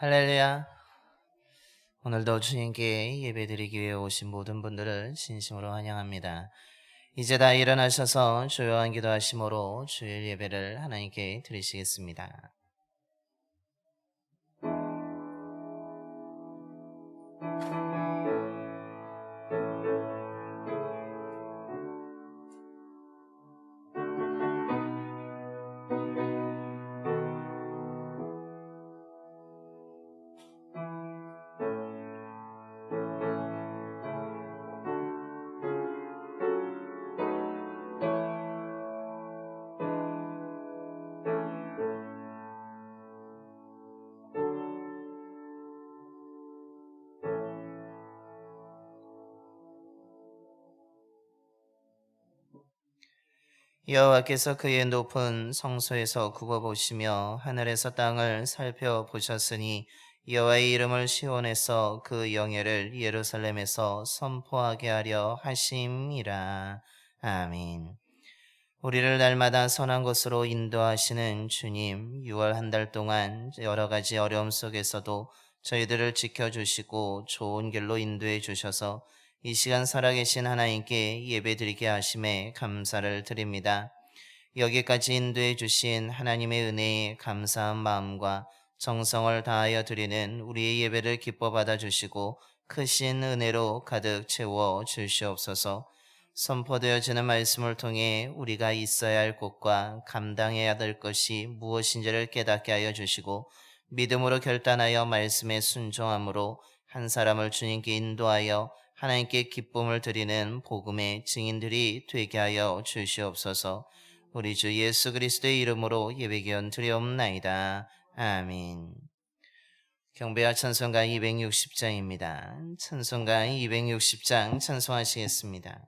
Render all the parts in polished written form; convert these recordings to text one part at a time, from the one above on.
할렐루야. 오늘도 주님께 예배드리기 위해 오신 모든 분들을 진심으로 환영합니다. 이제 다 일어나셔서 조용한 기도하심으로 주일 예배를 하나님께 드리시겠습니다. 여호와께서 그의 높은 성소에서 굽어보시며 하늘에서 땅을 살펴보셨으니 여호와의 이름을 시온에서 그 영예를 예루살렘에서 선포하게 하려 하심이라. 아멘. 우리를 날마다 선한 곳으로 인도하시는 주님, 6월 한 달 동안 여러 가지 어려움 속에서도 저희들을 지켜주시고 좋은 길로 인도해 주셔서 이 시간 살아계신 하나님께 예배드리게 하심에 감사를 드립니다. 여기까지 인도해 주신 하나님의 은혜에 감사한 마음과 정성을 다하여 드리는 우리의 예배를 기뻐 받아주시고 크신 은혜로 가득 채워 주시옵소서. 선포되어지는 말씀을 통해 우리가 있어야 할 곳과 감당해야 될 것이 무엇인지를 깨닫게 하여 주시고 믿음으로 결단하여 말씀에 순종함으로 한 사람을 주님께 인도하여 하나님께 기쁨을 드리는 복음의 증인들이 되게 하여 주시옵소서. 우리 주 예수 그리스도의 이름으로 예배기원 드리옵나이다. 아멘. 경배와 찬송가 260장입니다. 찬송가 260장 찬송하시겠습니다.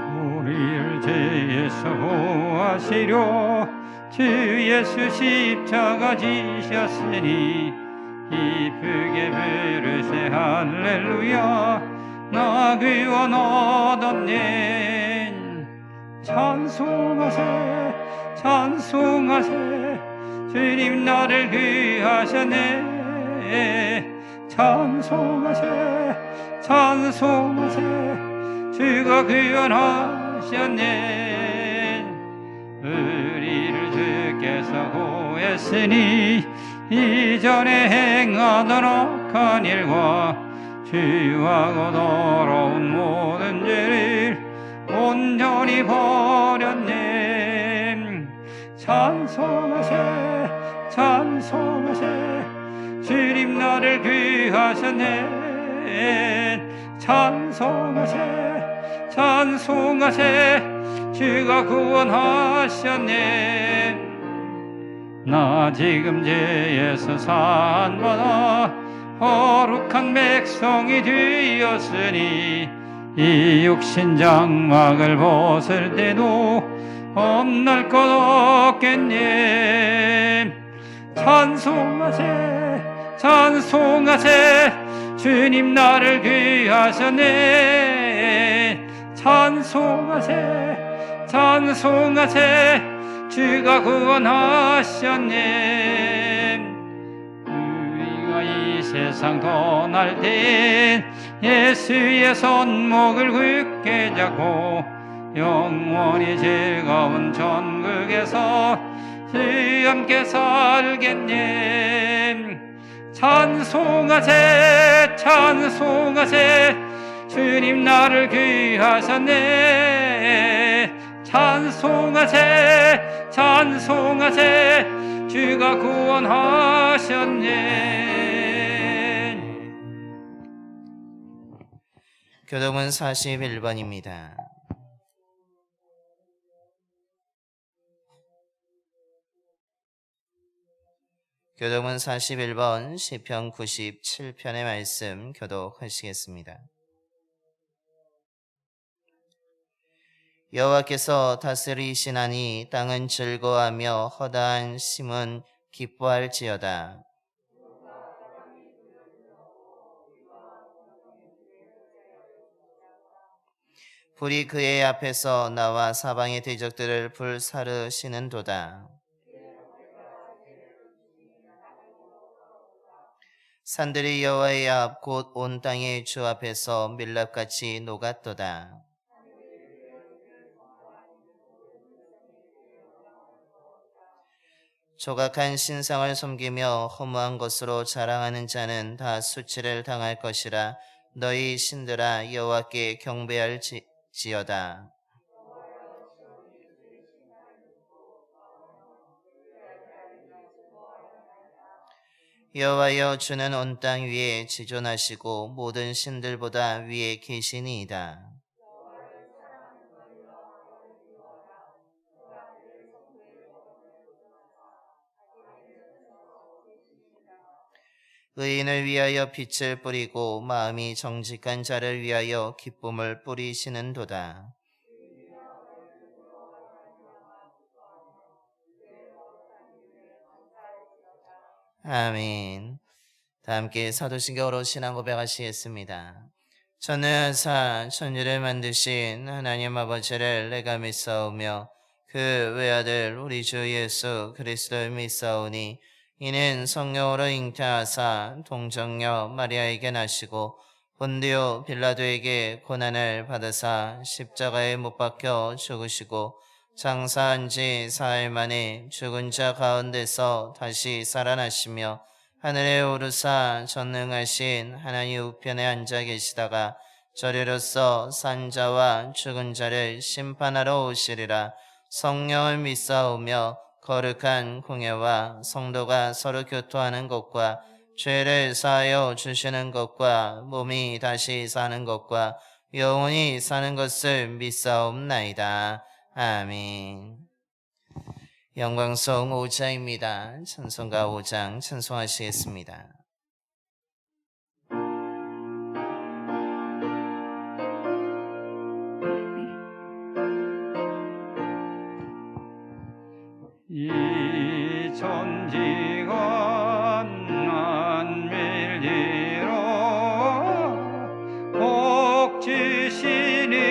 우리를 죄에서 보호하시려 주 예수 십자가 지셨으니 기쁘게 부르세 할렐루야. 나 구원 얻었네. 찬송하세 찬송하세 주님 나를 구하셨네. 찬송하세 찬송하세 주가 구원하셨네. 우리를 주께서 구했으니 이전에 행하던 악한 일과 주하고 더러운 모든 죄를 온전히 버렸네. 찬송하세 찬송하세 주님 나를 구하셨네. 찬송하세 찬송하세 주가 구원하셨네. 나 지금 죄에서 사한받아 거룩한 백성이 되었으니 이 육신 장막을 벗을 때도 없날 것 없겠네. 찬송하세 찬송하세 주님 나를 구하셨네. 찬송하세 찬송하세 주가 구원하셨네. 우리가 이 세상 떠날 땐 예수의 손목을 굳게 잡고 영원히 즐거운 천국에서 주와 함께 살겠네. 찬송하세 찬송하세 주님 나를 구하셨네. 찬송하세 찬송하세 주가 구원하셨네. 교독은 41번입니다. 교독은 41번 시편 97편의 말씀 교독하시겠습니다. 여호와께서 다스리시나니 땅은 즐거워하며 허다한 심은 기뻐할지어다. 불이 그의 앞에서 나와 사방의 대적들을 불사르시는도다. 산들이 여호와의 앞 곧 온 땅의 주 앞에서 밀랍같이 녹았도다. 조각한 신상을 섬기며 허무한 것으로 자랑하는 자는 다 수치를 당할 것이라. 너희 신들아 여호와께 경배할지어다. 여호와여 주는 온 땅 위에 지존하시고 모든 신들보다 위에 계시니이다. 의인을 위하여 빛을 뿌리고 마음이 정직한 자를 위하여 기쁨을 뿌리시는도다. 아멘. 다 함께 사도신경으로 신앙 고백하시겠습니다. 저는 천지를 만드신 하나님 아버지를 내가 믿사오며 그 외아들 우리 주 예수 그리스도를 믿사오니 이는 성령으로 잉태하사 동정녀 마리아에게 나시고 본디오 빌라도에게 고난을 받으사 십자가에 못 박혀 죽으시고 장사한 지 사흘 만에 죽은 자 가운데서 다시 살아나시며 하늘에 오르사 전능하신 하나님 우편에 앉아 계시다가 저리로서 산 자와 죽은 자를 심판하러 오시리라. 성령을 믿사오며 거룩한 공예와 성도가 서로 교토하는 것과 죄를 사하여 주시는 것과 몸이 다시 사는 것과 영원히 사는 것을 믿사옵나이다. 아멘. 영광송 5장입니다. 찬송가 5장 찬송하시겠습니다. 이 천지가 만밀리로 복 주시는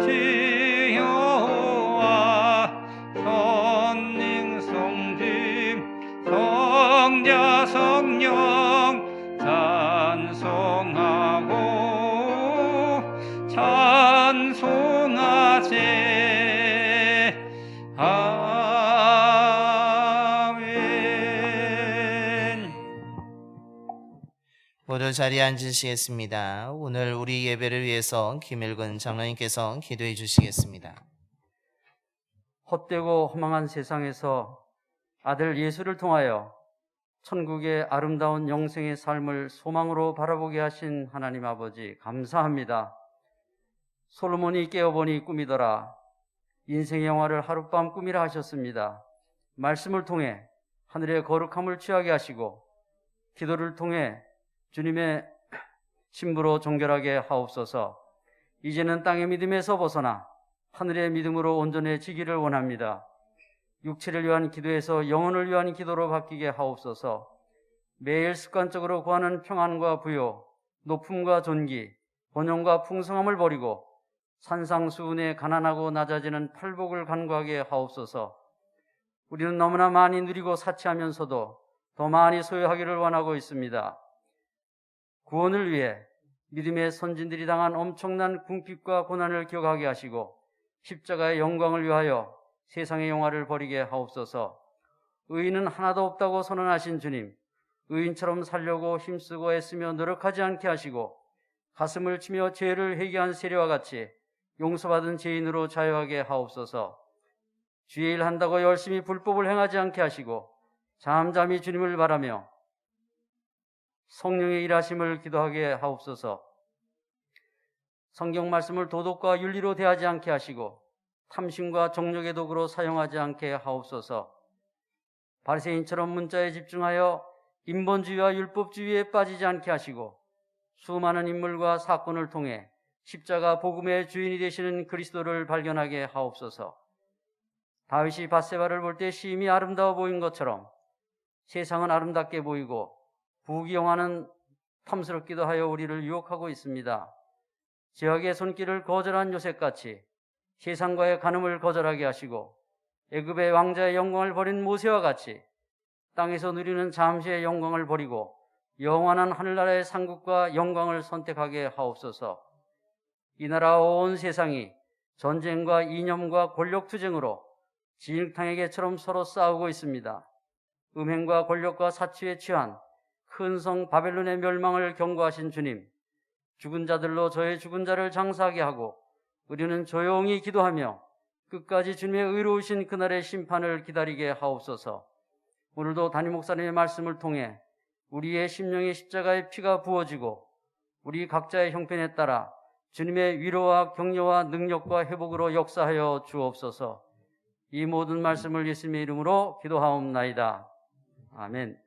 주 여호와 성령 성자 성령 찬송하고 찬송하세. 모두 자리에 앉으시겠습니다. 오늘 우리 예배를 위해서 김일근 장로님께서 기도해 주시겠습니다. 헛되고 허망한 세상에서 아들 예수를 통하여 천국의 아름다운 영생의 삶을 소망으로 바라보게 하신 하나님 아버지 감사합니다. 솔로몬이 깨어보니 꿈이더라. 인생의 영화를 하룻밤 꿈이라 하셨습니다. 말씀을 통해 하늘의 거룩함을 취하게 하시고 기도를 통해 주님의 신부로 정결하게 하옵소서. 이제는 땅의 믿음에서 벗어나 하늘의 믿음으로 온전해지기를 원합니다. 육체를 위한 기도에서 영혼을 위한 기도로 바뀌게 하옵소서. 매일 습관적으로 구하는 평안과 부요, 높음과 존귀, 번영과 풍성함을 버리고 산상수훈에 가난하고 낮아지는 팔복을 간구하게 하옵소서. 우리는 너무나 많이 누리고 사치하면서도 더 많이 소유하기를 원하고 있습니다. 구원을 위해 믿음의 선진들이 당한 엄청난 궁핍과 고난을 기억하게 하시고 십자가의 영광을 위하여 세상의 영화를 버리게 하옵소서. 의인은 하나도 없다고 선언하신 주님, 의인처럼 살려고 힘쓰고 애쓰며 노력하지 않게 하시고 가슴을 치며 죄를 회개한 세리와 같이 용서받은 죄인으로 자유하게 하옵소서. 주의 일 한다고 열심히 불법을 행하지 않게 하시고 잠잠히 주님을 바라며 성령의 일하심을 기도하게 하옵소서. 성경 말씀을 도덕과 윤리로 대하지 않게 하시고 탐심과 정욕의 도구로 사용하지 않게 하옵소서. 바리새인처럼 문자에 집중하여 인본주의와 율법주의에 빠지지 않게 하시고 수많은 인물과 사건을 통해 십자가 복음의 주인이 되시는 그리스도를 발견하게 하옵소서. 다윗이 밧세바를 볼 때 시임이 아름다워 보인 것처럼 세상은 아름답게 보이고 부귀영화는 탐스럽기도 하여 우리를 유혹하고 있습니다. 제약의 손길을 거절한 요셉같이 세상과의 간음을 거절하게 하시고 애굽의 왕자의 영광을 버린 모세와 같이 땅에서 누리는 잠시의 영광을 버리고 영원한 하늘나라의 상급과 영광을 선택하게 하옵소서. 이 나라 온 세상이 전쟁과 이념과 권력투쟁으로 진흙탕에게처럼 서로 싸우고 있습니다. 음행과 권력과 사치에 취한 큰 성 바벨론의 멸망을 경고하신 주님, 죽은 자들로 저의 죽은 자를 장사하게 하고 우리는 조용히 기도하며 끝까지 주님의 의로우신 그날의 심판을 기다리게 하옵소서. 오늘도 담임 목사님의 말씀을 통해 우리의 심령의 십자가의 피가 부어지고 우리 각자의 형편에 따라 주님의 위로와 격려와 능력과 회복으로 역사하여 주옵소서. 이 모든 말씀을 예수님의 이름으로 기도하옵나이다. 아멘.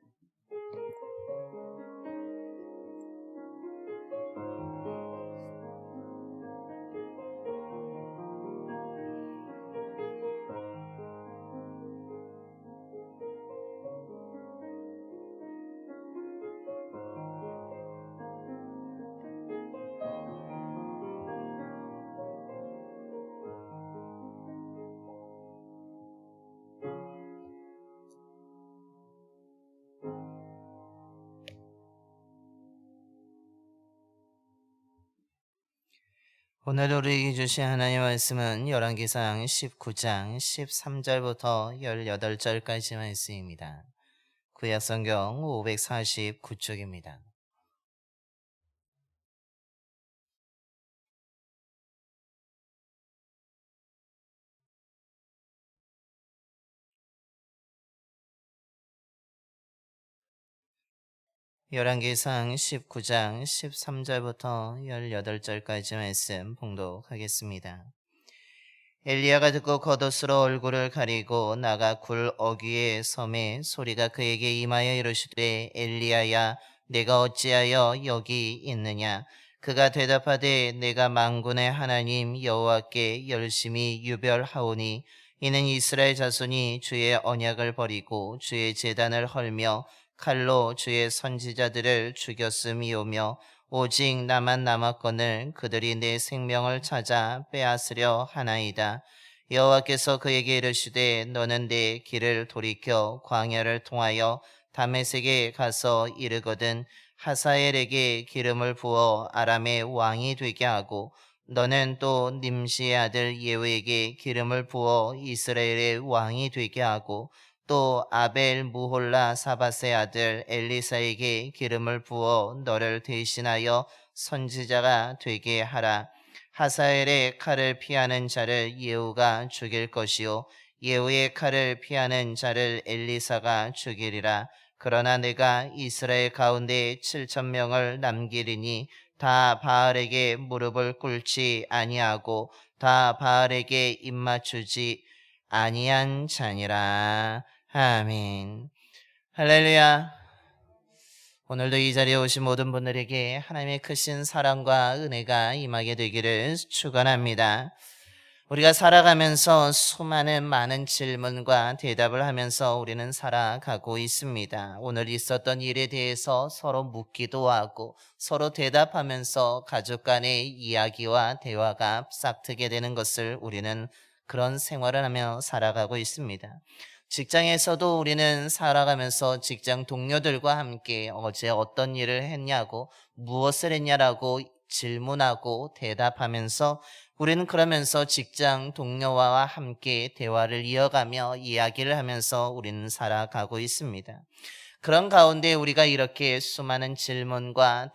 오늘 우리에게 주신 하나님의 말씀은 열왕기상 19장 13절부터 18절까지 말씀입니다. 구약성경 549쪽입니다. 열왕기상 19장 13절부터 18절까지 말씀 봉독하겠습니다. 엘리야가 듣고 겉옷으로 얼굴을 가리고 나가 굴 어귀의 섬에 소리가 그에게 임하여 이르시되 엘리야야 내가 어찌하여 여기 있느냐. 그가 대답하되 내가 만군의 하나님 여호와께 열심히 유별하오니 이는 이스라엘 자손이 주의 언약을 버리고 주의 제단을 헐며 칼로 주의 선지자들을 죽였음이오며 오직 나만 남았거늘 그들이 내 생명을 찾아 빼앗으려 하나이다. 여호와께서 그에게 이르시되 너는 내 길을 돌이켜 광야를 통하여 다메섹에 가서 이르거든 하사엘에게 기름을 부어 아람의 왕이 되게 하고 너는 또 님시의 아들 예후에게 기름을 부어 이스라엘의 왕이 되게 하고 또 아벨 무홀라 사밧의 아들 엘리사에게 기름을 부어 너를 대신하여 선지자가 되게 하라. 하사엘의 칼을 피하는 자를 예후가 죽일 것이요 예후의 칼을 피하는 자를 엘리사가 죽이리라. 그러나 내가 이스라엘 가운데 7,000명을 남기리니 다 바알에게 무릎을 꿇지 아니하고 다 바알에게 입맞추지 아니한 자니라. 아멘. 할렐루야. 오늘도 이 자리에 오신 모든 분들에게 하나님의 크신 사랑과 은혜가 임하게 되기를 축원합니다. 우리가 살아가면서 수많은 많은 질문과 대답을 하면서 우리는 살아가고 있습니다. 오늘 있었던 일에 대해서 서로 묻기도 하고 서로 대답하면서 가족 간의 이야기와 대화가 싹트게 되는 것을 우리는 그런 생활을 하며 살아가고 있습니다. 직장에서도 우리는 살아가면서 직장 동료들과 함께 어제 어떤 일을 했냐고 무엇을 했냐라고 질문하고 대답하면서 우리는 그러면서 직장 동료와 함께 대화를 이어가며 이야기를 하면서 우리는 살아가고 있습니다. 그런 가운데 우리가 이렇게 수많은 질문과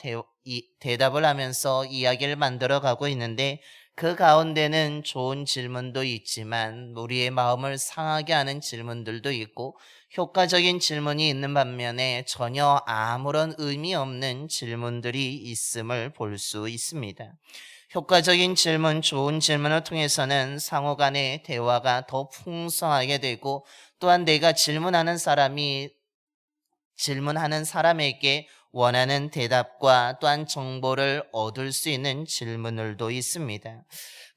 대답을 하면서 이야기를 만들어가고 있는데 그 가운데는 좋은 질문도 있지만 우리의 마음을 상하게 하는 질문들도 있고 효과적인 질문이 있는 반면에 전혀 아무런 의미 없는 질문들이 있음을 볼 수 있습니다. 효과적인 질문, 좋은 질문을 통해서는 상호 간의 대화가 더 풍성하게 되고 또한 내가 질문하는 사람에게 원하는 대답과 또한 정보를 얻을 수 있는 질문들도 있습니다.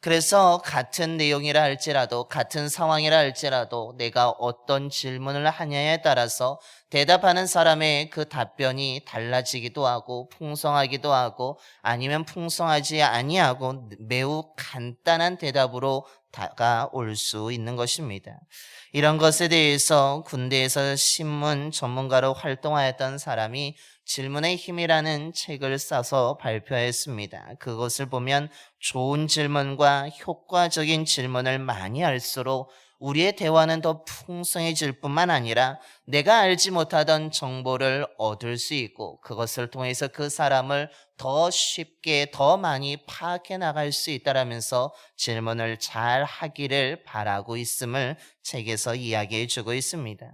그래서 같은 내용이라 할지라도 같은 상황이라 할지라도 내가 어떤 질문을 하냐에 따라서 대답하는 사람의 그 답변이 달라지기도 하고 풍성하기도 하고 아니면 풍성하지 아니하고 매우 간단한 대답으로 다가올 수 있는 것입니다. 이런 것에 대해서 군대에서 신문 전문가로 활동하였던 사람이 질문의 힘이라는 책을 써서 발표했습니다. 그것을 보면 좋은 질문과 효과적인 질문을 많이 할수록 우리의 대화는 더 풍성해질 뿐만 아니라 내가 알지 못하던 정보를 얻을 수 있고 그것을 통해서 그 사람을 더 쉽게 더 많이 파악해 나갈 수 있다라면서 질문을 잘 하기를 바라고 있음을 책에서 이야기해 주고 있습니다.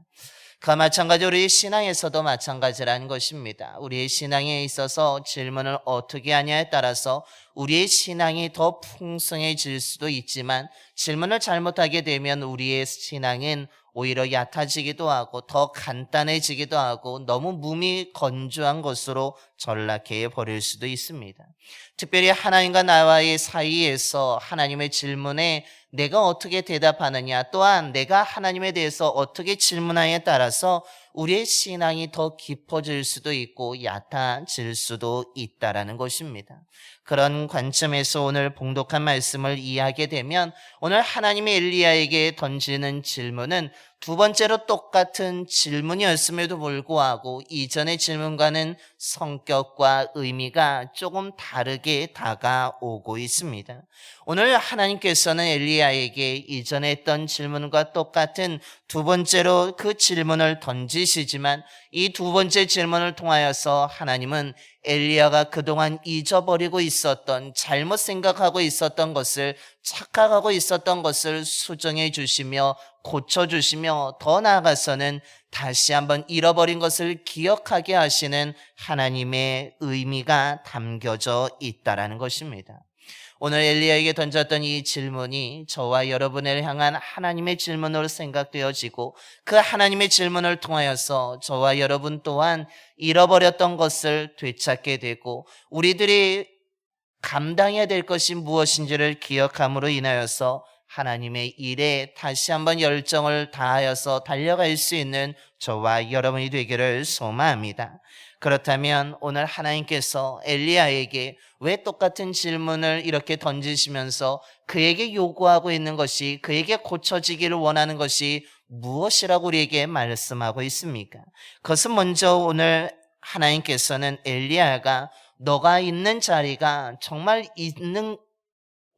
그와 마찬가지로 우리 신앙에서도 마찬가지라는 것입니다. 우리의 신앙에 있어서 질문을 어떻게 하냐에 따라서 우리의 신앙이 더 풍성해질 수도 있지만 질문을 잘못하게 되면 우리의 신앙은 오히려 얕아지기도 하고 더 간단해지기도 하고 너무 몸이 건조한 것으로 전락해 버릴 수도 있습니다. 특별히 하나님과 나와의 사이에서 하나님의 질문에 내가 어떻게 대답하느냐 또한 내가 하나님에 대해서 어떻게 질문하냐에 따라서 우리의 신앙이 더 깊어질 수도 있고 얕아질 수도 있다라는 것입니다. 그런 관점에서 오늘 봉독한 말씀을 이해하게 되면 오늘 하나님이 엘리야에게 던지는 질문은 두 번째로 똑같은 질문이었음에도 불구하고 이전의 질문과는 성격과 의미가 조금 다르게 다가오고 있습니다. 오늘 하나님께서는 엘리야에게 이전에 했던 질문과 똑같은 두 번째로 그 질문을 던지시지만 이 두 번째 질문을 통하여서 하나님은 엘리야가 그동안 잊어버리고 있었던 잘못 생각하고 있었던 것을 착각하고 있었던 것을 수정해 주시며 고쳐주시며 더 나아가서는 다시 한번 잃어버린 것을 기억하게 하시는 하나님의 의미가 담겨져 있다라는 것입니다. 오늘 엘리야에게 던졌던 이 질문이 저와 여러분을 향한 하나님의 질문으로 생각되어지고 그 하나님의 질문을 통하여서 저와 여러분 또한 잃어버렸던 것을 되찾게 되고 우리들이 감당해야 될 것이 무엇인지를 기억함으로 인하여서 하나님의 일에 다시 한번 열정을 다하여서 달려갈 수 있는 저와 여러분이 되기를 소망합니다. 그렇다면 오늘 하나님께서 엘리야에게 왜 똑같은 질문을 이렇게 던지시면서 그에게 요구하고 있는 것이 그에게 고쳐지기를 원하는 것이 무엇이라고 우리에게 말씀하고 있습니까? 그것은 먼저 오늘 하나님께서는 엘리야가 너가 있는 자리가 정말 있는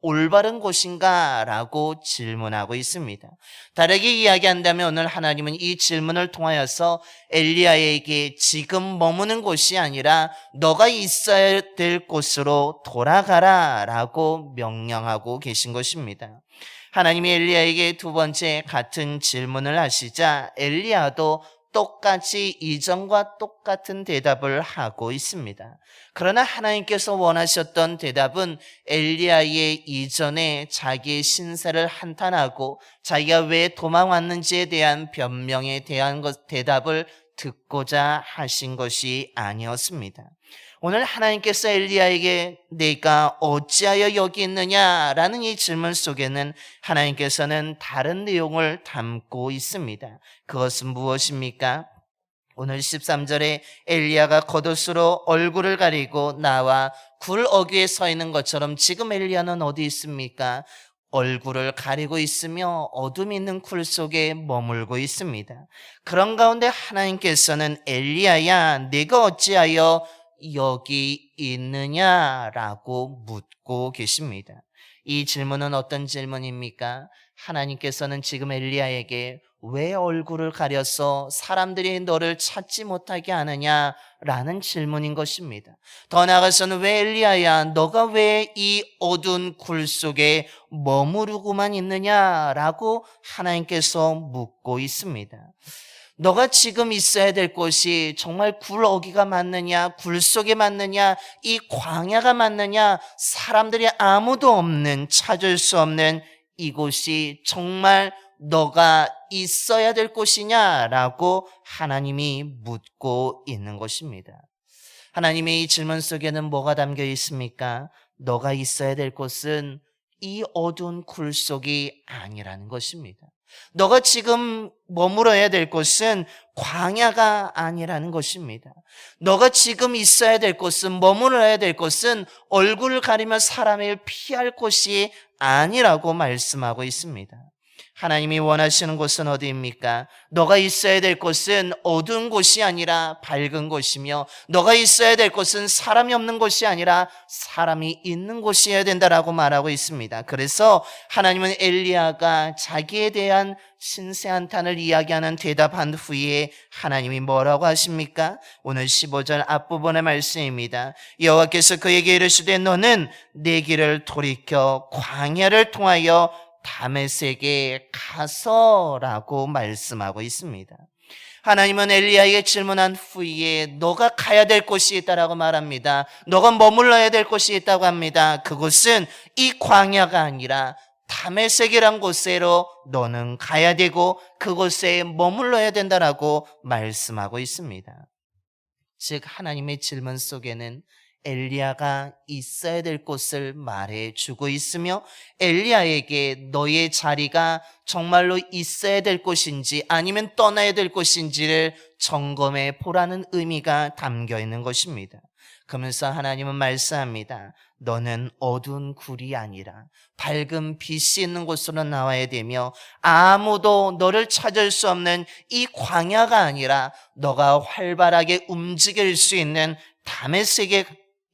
올바른 곳인가? 라고 질문하고 있습니다. 다르게 이야기한다면 오늘 하나님은 이 질문을 통하여서 엘리야에게 지금 머무는 곳이 아니라 너가 있어야 될 곳으로 돌아가라 라고 명령하고 계신 것입니다. 하나님이 엘리야에게 두 번째 같은 질문을 하시자 엘리야도 똑같이 이전과 똑같은 대답을 하고 있습니다. 그러나 하나님께서 원하셨던 대답은 엘리야의 이전에 자기의 신세를 한탄하고 자기가 왜 도망왔는지에 대한 변명에 대한 대답을 듣고자 하신 것이 아니었습니다. 오늘 하나님께서 엘리야에게 내가 어찌하여 여기 있느냐라는 이 질문 속에는 하나님께서는 다른 내용을 담고 있습니다. 그것은 무엇입니까? 오늘 13절에 엘리야가 겉옷으로 얼굴을 가리고 나와 굴 어귀에 서 있는 것처럼 지금 엘리야는 어디 있습니까? 얼굴을 가리고 있으며 어둠이 있는 굴 속에 머물고 있습니다. 그런 가운데 하나님께서는 엘리야야 네가 어찌하여 여기 있느냐라고 묻고 계십니다. 이 질문은 어떤 질문입니까? 하나님께서는 지금 엘리야에게 왜 얼굴을 가려서 사람들이 너를 찾지 못하게 하느냐라는 질문인 것입니다. 더 나아가서는 왜 엘리야야 너가 왜 이 어두운 굴 속에 머무르고만 있느냐라고 하나님께서 묻고 있습니다. 너가 지금 있어야 될 곳이 정말 굴 어귀가 맞느냐, 굴 속에 맞느냐, 이 광야가 맞느냐, 사람들이 아무도 없는, 찾을 수 없는 이곳이 정말 너가 있어야 될 곳이냐라고 하나님이 묻고 있는 것입니다. 하나님의 이 질문 속에는 뭐가 담겨 있습니까? 너가 있어야 될 곳은 이 어두운 굴 속이 아니라는 것입니다. 너가 지금 머물어야 될 곳은 광야가 아니라는 것입니다. 너가 지금 있어야 될 곳은, 머물어야 될 곳은 얼굴을 가리며 사람을 피할 곳이 아니라고 말씀하고 있습니다. 하나님이 원하시는 곳은 어디입니까? 너가 있어야 될 곳은 어두운 곳이 아니라 밝은 곳이며, 너가 있어야 될 곳은 사람이 없는 곳이 아니라 사람이 있는 곳이어야 된다라고 말하고 있습니다. 그래서 하나님은 엘리야가 자기에 대한 신세한탄을 이야기하는 대답한 후에 하나님이 뭐라고 하십니까? 오늘 15절 앞부분의 말씀입니다. 여호와께서 그에게 이르시되 너는 내 길을 돌이켜 광야를 통하여 다메섹에 가서라고 말씀하고 있습니다. 하나님은 엘리야에게 질문한 후에 너가 가야 될 곳이 있다라고 말합니다. 너가 머물러야 될 곳이 있다고 합니다. 그곳은 이 광야가 아니라 다메섹이란 곳으로 너는 가야 되고 그곳에 머물러야 된다라고 말씀하고 있습니다. 즉 하나님의 질문 속에는 엘리야가 있어야 될 곳을 말해주고 있으며, 엘리야에게 너의 자리가 정말로 있어야 될 곳인지 아니면 떠나야 될 곳인지를 점검해 보라는 의미가 담겨 있는 것입니다. 그러면서 하나님은 말씀합니다. 너는 어두운 굴이 아니라 밝은 빛이 있는 곳으로 나와야 되며, 아무도 너를 찾을 수 없는 이 광야가 아니라 너가 활발하게 움직일 수 있는 다메섹에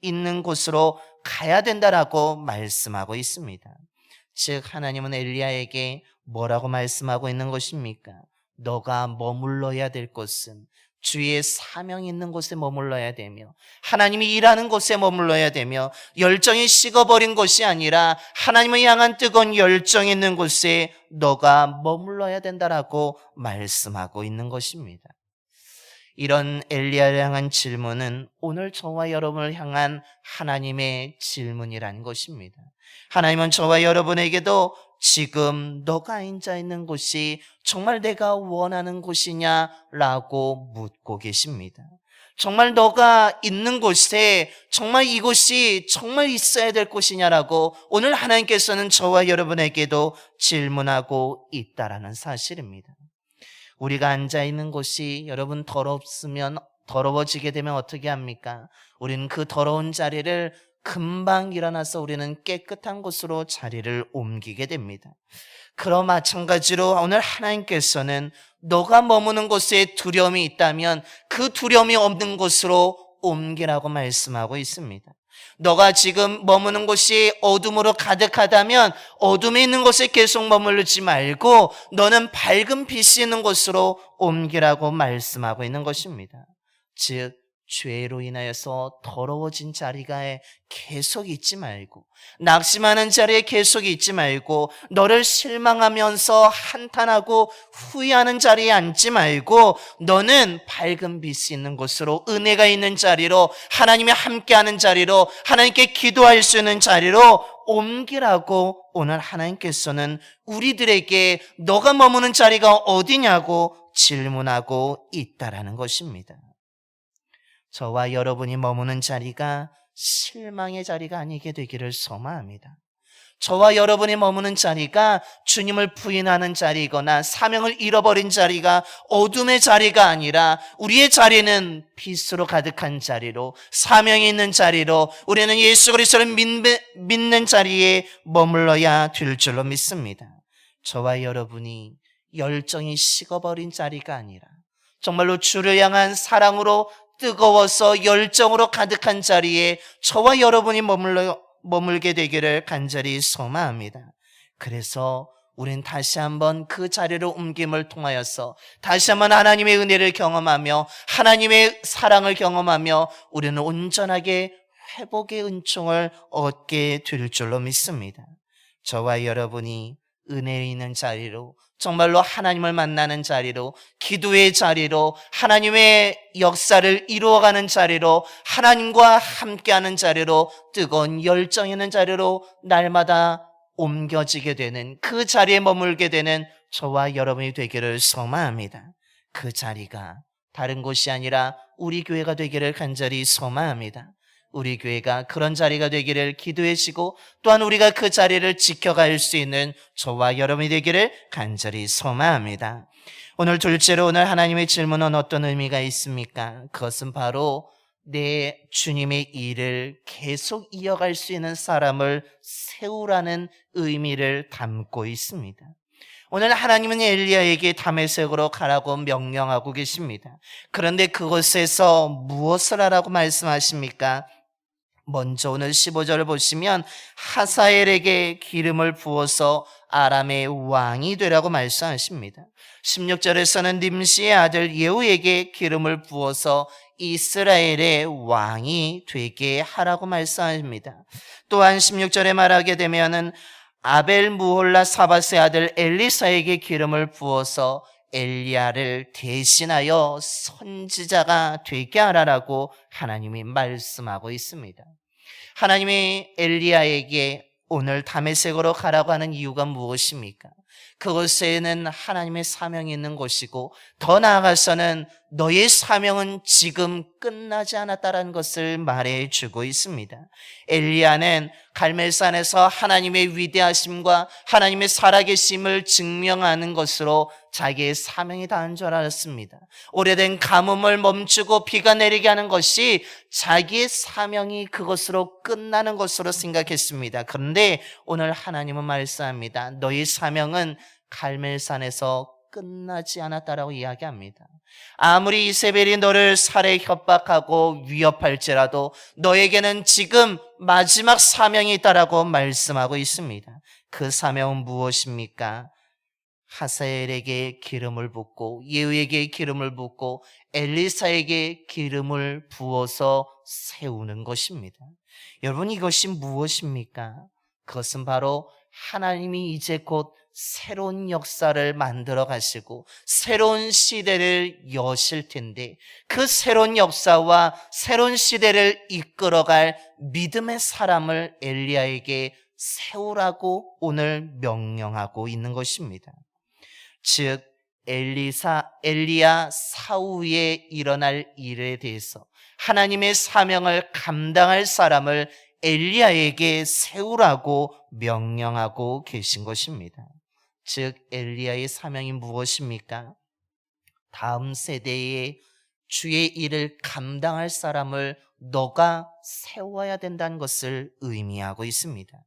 있는 곳으로 가야 된다라고 말씀하고 있습니다. 즉 하나님은 엘리야에게 뭐라고 말씀하고 있는 것입니까? 너가 머물러야 될 곳은 주의 사명이 있는 곳에 머물러야 되며, 하나님이 일하는 곳에 머물러야 되며, 열정이 식어버린 곳이 아니라 하나님을 향한 뜨거운 열정이 있는 곳에 너가 머물러야 된다라고 말씀하고 있는 것입니다. 이런 엘리야를 향한 질문은 오늘 저와 여러분을 향한 하나님의 질문이라는 것입니다. 하나님은 저와 여러분에게도 지금 너가 앉아 있는 곳이 정말 내가 원하는 곳이냐라고 묻고 계십니다. 정말 너가 있는 곳에 정말 이곳이 정말 있어야 될 곳이냐라고 오늘 하나님께서는 저와 여러분에게도 질문하고 있다라는 사실입니다. 우리가 앉아있는 곳이 여러분 더러워지게 되면 어떻게 합니까? 우리는 그 더러운 자리를 금방 일어나서 우리는 깨끗한 곳으로 자리를 옮기게 됩니다. 그런 마찬가지로 오늘 하나님께서는 너가 머무는 곳에 두려움이 있다면 그 두려움이 없는 곳으로 옮기라고 말씀하고 있습니다. 너가 지금 머무는 곳이 어둠으로 가득하다면 어둠에 있는 곳에 계속 머무르지 말고 너는 밝은 빛이 있는 곳으로 옮기라고 말씀하고 있는 것입니다. 즉 죄로 인하여서 더러워진 자리가 계속 있지 말고, 낙심하는 자리에 계속 있지 말고, 너를 실망하면서 한탄하고 후회하는 자리에 앉지 말고, 너는 밝은 빛이 있는 곳으로, 은혜가 있는 자리로, 하나님이 함께하는 자리로, 하나님께 기도할 수 있는 자리로 옮기라고 오늘 하나님께서는 우리들에게 너가 머무는 자리가 어디냐고 질문하고 있다라는 것입니다. 저와 여러분이 머무는 자리가 실망의 자리가 아니게 되기를 소망합니다. 저와 여러분이 머무는 자리가 주님을 부인하는 자리이거나 사명을 잃어버린 자리가 어둠의 자리가 아니라 우리의 자리는 빛으로 가득한 자리로, 사명이 있는 자리로, 우리는 예수 그리스도를 믿는 자리에 머물러야 될 줄로 믿습니다. 저와 여러분이 열정이 식어버린 자리가 아니라 정말로 주를 향한 사랑으로 뜨거워서 열정으로 가득한 자리에 저와 여러분이 머물게 되기를 간절히 소망합니다. 그래서 우린 다시 한번 그 자리로 옮김을 통하여서 다시 한번 하나님의 은혜를 경험하며 하나님의 사랑을 경험하며 우리는 온전하게 회복의 은총을 얻게 될 줄로 믿습니다. 저와 여러분이 은혜 있는 자리로, 정말로 하나님을 만나는 자리로, 기도의 자리로, 하나님의 역사를 이루어가는 자리로, 하나님과 함께하는 자리로, 뜨거운 열정 있는 자리로 날마다 옮겨지게 되는, 그 자리에 머물게 되는 저와 여러분이 되기를 소망합니다. 그 자리가 다른 곳이 아니라 우리 교회가 되기를 간절히 소망합니다. 우리 교회가 그런 자리가 되기를 기도해주시고 또한 우리가 그 자리를 지켜갈 수 있는 저와 여러분이 되기를 간절히 소망합니다. 오늘 둘째로 오늘 하나님의 질문은 어떤 의미가 있습니까? 그것은 바로 내 주님의 일을 계속 이어갈 수 있는 사람을 세우라는 의미를 담고 있습니다. 오늘 하나님은 엘리야에게 다메섹으로 가라고 명령하고 계십니다. 그런데 그곳에서 무엇을 하라고 말씀하십니까? 먼저 오늘 15절을 보시면 하사엘에게 기름을 부어서 아람의 왕이 되라고 말씀하십니다. 16절에서는 nim시의 아들 예후에게 기름을 부어서 이스라엘의 왕이 되게 하라고 말씀합니다. 또한 16절에 말하게 되면은 아벨 무홀라 사밧의 아들 엘리사에게 기름을 부어서 엘리야를 대신하여 선지자가 되게 하라라고 하나님이 말씀하고 있습니다. 하나님이 엘리야에게 오늘 다메섹으로 가라고 하는 이유가 무엇입니까? 그곳에는 하나님의 사명이 있는 곳이고 더 나아가서는 너의 사명은 지금 끝나지 않았다는 것을 말해주고 있습니다. 엘리야는 갈멜산에서 하나님의 위대하심과 하나님의 살아계심을 증명하는 것으로 자기의 사명이 다한 줄 알았습니다. 오래된 가뭄을 멈추고 비가 내리게 하는 것이 자기의 사명이 그것으로 끝나는 것으로 생각했습니다. 그런데 오늘 하나님은 말씀합니다. 너의 사명은 갈멜산에서 끝나지 않았다라고 이야기합니다. 아무리 이세벨이 너를 살해 협박하고 위협할지라도 너에게는 지금 마지막 사명이 있다라고 말씀하고 있습니다. 그 사명은 무엇입니까? 하사엘에게 기름을 붓고 예후에게 기름을 붓고 엘리사에게 기름을 부어서 세우는 것입니다. 여러분, 이것이 무엇입니까? 그것은 바로 하나님이 이제 곧 새로운 역사를 만들어 가시고 새로운 시대를 여실 텐데 그 새로운 역사와 새로운 시대를 이끌어갈 믿음의 사람을 엘리야에게 세우라고 오늘 명령하고 있는 것입니다. 즉 엘리야 사후에 일어날 일에 대해서 하나님의 사명을 감당할 사람을 엘리야에게 세우라고 명령하고 계신 것입니다. 즉 엘리야의 사명이 무엇입니까? 다음 세대에 주의 일을 감당할 사람을 너가 세워야 된다는 것을 의미하고 있습니다.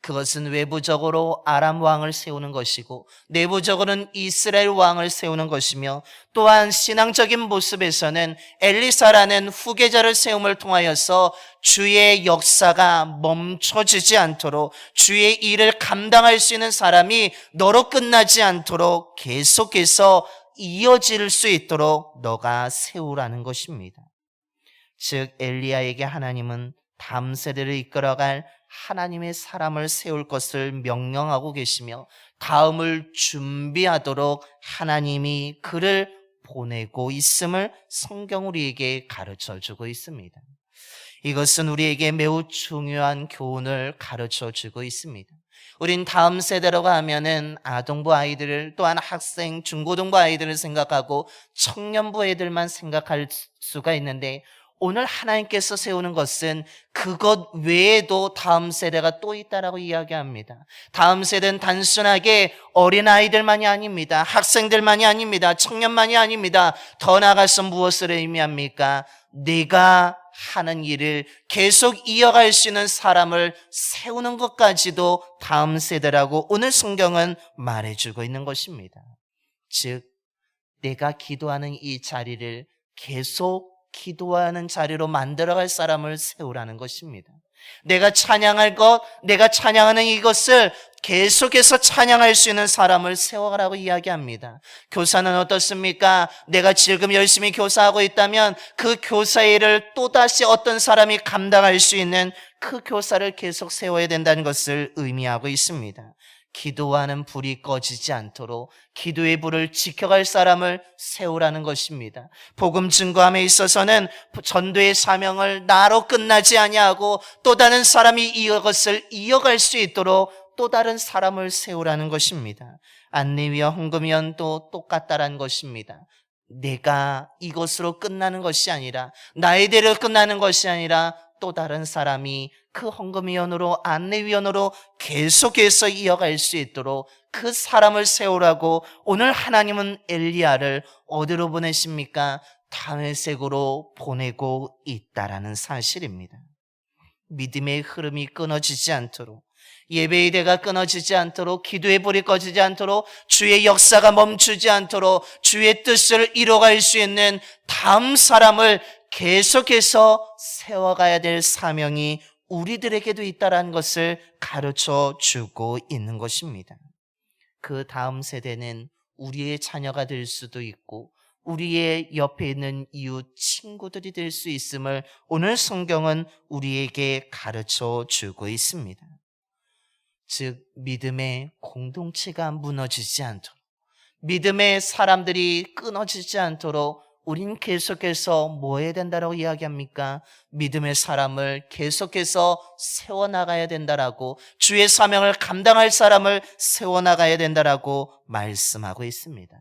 그것은 외부적으로 아람 왕을 세우는 것이고 내부적으로는 이스라엘 왕을 세우는 것이며 또한 신앙적인 모습에서는 엘리사라는 후계자를 세움을 통하여서 주의 역사가 멈춰지지 않도록 주의 일을 감당할 수 있는 사람이 너로 끝나지 않도록 계속해서 이어질 수 있도록 너가 세우라는 것입니다. 즉 엘리야에게 하나님은 다음 세대를 이끌어갈 하나님의 사람을 세울 것을 명령하고 계시며 다음을 준비하도록 하나님이 그를 보내고 있음을 성경 우리에게 가르쳐주고 있습니다. 이것은 우리에게 매우 중요한 교훈을 가르쳐주고 있습니다. 우린 다음 세대라고 하면은 아동부 아이들을 또한 학생, 중고등부 아이들을 생각하고 청년부 애들만 생각할 수가 있는데 오늘 하나님께서 세우는 것은 그것 외에도 다음 세대가 또 있다라고 이야기합니다. 다음 세대는 단순하게 어린아이들만이 아닙니다. 학생들만이 아닙니다. 청년만이 아닙니다. 더 나아가서 무엇을 의미합니까? 내가 하는 일을 계속 이어갈 수 있는 사람을 세우는 것까지도 다음 세대라고 오늘 성경은 말해주고 있는 것입니다. 즉 내가 기도하는 이 자리를 계속 기도하는 자리로 만들어갈 사람을 세우라는 것입니다. 내가 찬양할 것, 내가 찬양하는 이것을 계속해서 찬양할 수 있는 사람을 세워가라고 이야기합니다. 교사는 어떻습니까? 내가 지금 열심히 교사하고 있다면 그 교사 일을 또다시 어떤 사람이 감당할 수 있는 그 교사를 계속 세워야 된다는 것을 의미하고 있습니다. 기도하는 불이 꺼지지 않도록 기도의 불을 지켜갈 사람을 세우라는 것입니다. 복음 증거함에 있어서는 전도의 사명을 나로 끝나지 아니하고 또 다른 사람이 이것을 이어갈 수 있도록 또 다른 사람을 세우라는 것입니다. 안내위와 헌금위원도 똑같다라는 것입니다. 내가 이것으로 끝나는 것이 아니라 나의 대로 끝나는 것이 아니라 또 다른 사람이 그 헌금위원으로 안내위원으로 계속해서 이어갈 수 있도록 그 사람을 세우라고 오늘 하나님은 엘리야를 어디로 보내십니까? 다메섹으로 보내고 있다라는 사실입니다. 믿음의 흐름이 끊어지지 않도록, 예배의 대가 끊어지지 않도록, 기도의 불이 꺼지지 않도록, 주의 역사가 멈추지 않도록 주의 뜻을 이뤄갈 수 있는 다음 사람을 계속해서 세워가야 될 사명이 우리들에게도 있다는 것을 가르쳐 주고 있는 것입니다. 그 다음 세대는 우리의 자녀가 될 수도 있고 우리의 옆에 있는 이웃 친구들이 될 수 있음을 오늘 성경은 우리에게 가르쳐 주고 있습니다. 즉 믿음의 공동체가 무너지지 않도록, 믿음의 사람들이 끊어지지 않도록 우린 계속해서 뭐 해야 된다라고 이야기합니까? 믿음의 사람을 계속해서 세워나가야 된다라고, 주의 사명을 감당할 사람을 세워나가야 된다라고 말씀하고 있습니다.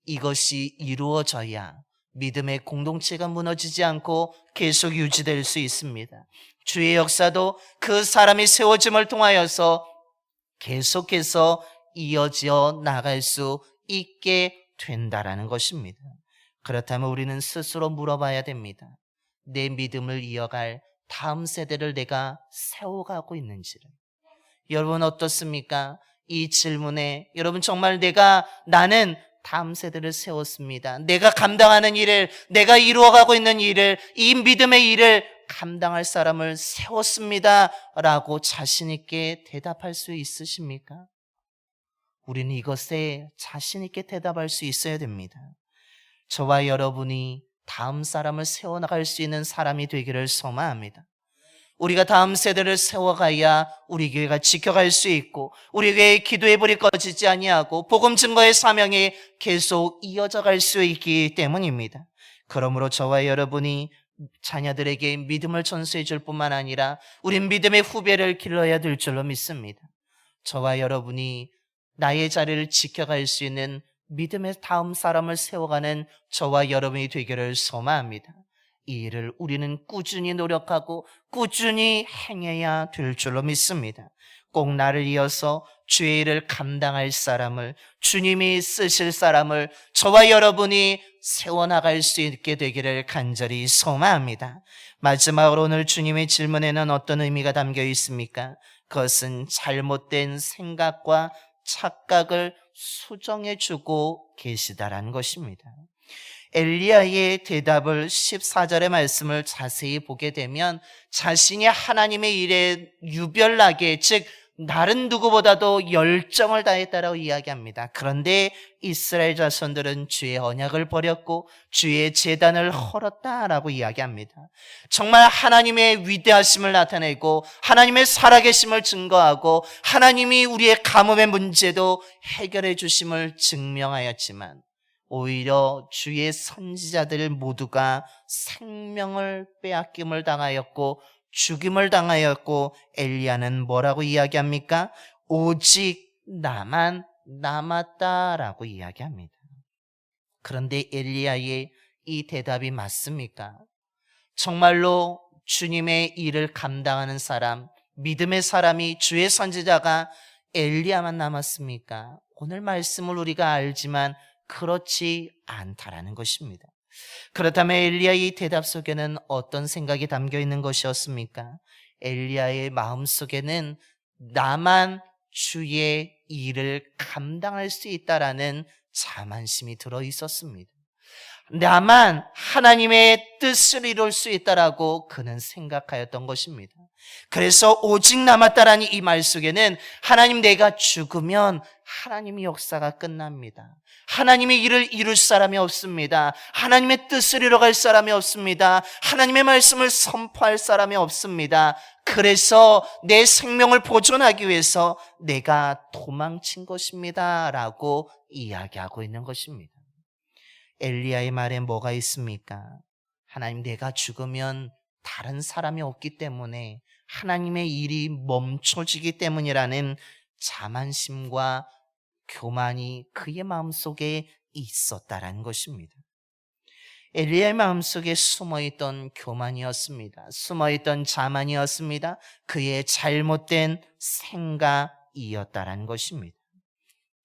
이것이 이루어져야 믿음의 공동체가 무너지지 않고 계속 유지될 수 있습니다. 주의 역사도 그 사람이 세워짐을 통하여서 계속해서 이어져 나갈 수 있게 된다라는 것입니다. 그렇다면 우리는 스스로 물어봐야 됩니다. 내 믿음을 이어갈 다음 세대를 내가 세워가고 있는지를. 여러분 어떻습니까? 이 질문에 여러분 정말 나는 다음 세대를 세웠습니다. 내가 감당하는 일을, 내가 이루어가고 있는 일을, 이 믿음의 일을 감당할 사람을 세웠습니다 라고 자신 있게 대답할 수 있으십니까? 우리는 이것에 자신 있게 대답할 수 있어야 됩니다. 저와 여러분이 다음 사람을 세워나갈 수 있는 사람이 되기를 소망합니다. 우리가 다음 세대를 세워가야 우리 교회가 지켜갈 수 있고 우리 교회의 기도의 불이 꺼지지 아니하고 복음 증거의 사명이 계속 이어져 갈 수 있기 때문입니다. 그러므로 저와 여러분이 자녀들에게 믿음을 전수해 줄 뿐만 아니라 우린 믿음의 후배를 길러야 될 줄로 믿습니다. 저와 여러분이 나의 자리를 지켜갈 수 있는 믿음의 다음 사람을 세워가는 저와 여러분이 되기를 소망합니다. 이 일을 우리는 꾸준히 노력하고 꾸준히 행해야 될 줄로 믿습니다. 꼭 나를 이어서 주의 일을 감당할 사람을, 주님이 쓰실 사람을 저와 여러분이 세워나갈 수 있게 되기를 간절히 소망합니다. 마지막으로 오늘 주님의 질문에는 어떤 의미가 담겨 있습니까? 그것은 잘못된 생각과 착각을 수정해주고 계시다라는 것입니다. 엘리야의 대답을 14절의 말씀을 자세히 보게 되면 자신이 하나님의 일에 유별나게, 즉 다른 누구보다도 열정을 다했다라고 이야기합니다. 그런데 이스라엘 자손들은 주의 언약을 버렸고 주의 제단을 헐었다라고 이야기합니다. 정말 하나님의 위대하심을 나타내고 하나님의 살아계심을 증거하고 하나님이 우리의 가뭄의 문제도 해결해 주심을 증명하였지만 오히려 주의 선지자들 모두가 생명을 빼앗김을 당하였고 죽임을 당하였고 엘리야는 뭐라고 이야기합니까? 오직 나만 남았다라고 이야기합니다. 그런데 엘리야의 이 대답이 맞습니까? 정말로 주님의 일을 감당하는 사람, 믿음의 사람이 주의 선지자가 엘리야만 남았습니까? 오늘 말씀을 우리가 알지만 그렇지 않다라는 것입니다. 그렇다면 엘리야의 대답 속에는 어떤 생각이 담겨 있는 것이었습니까? 엘리야의 마음 속에는 나만 주의 일을 감당할 수 있다라는 자만심이 들어 있었습니다. 나만 하나님의 뜻을 이룰 수 있다라고 그는 생각하였던 것입니다. 그래서 오직 남았다라는 이 말 속에는 하나님, 내가 죽으면 하나님의 역사가 끝납니다. 하나님의 일을 이룰 사람이 없습니다. 하나님의 뜻을 이뤄갈 사람이 없습니다. 하나님의 말씀을 선포할 사람이 없습니다. 그래서 내 생명을 보존하기 위해서 내가 도망친 것입니다 라고 이야기하고 있는 것입니다. 엘리야의 말에 뭐가 있습니까? 하나님, 내가 죽으면 다른 사람이 없기 때문에 하나님의 일이 멈춰지기 때문이라는 자만심과 교만이 그의 마음속에 있었다라는 것입니다. 엘리야의 마음속에 숨어있던 교만이었습니다. 숨어있던 자만이었습니다. 그의 잘못된 생각이었다라는 것입니다.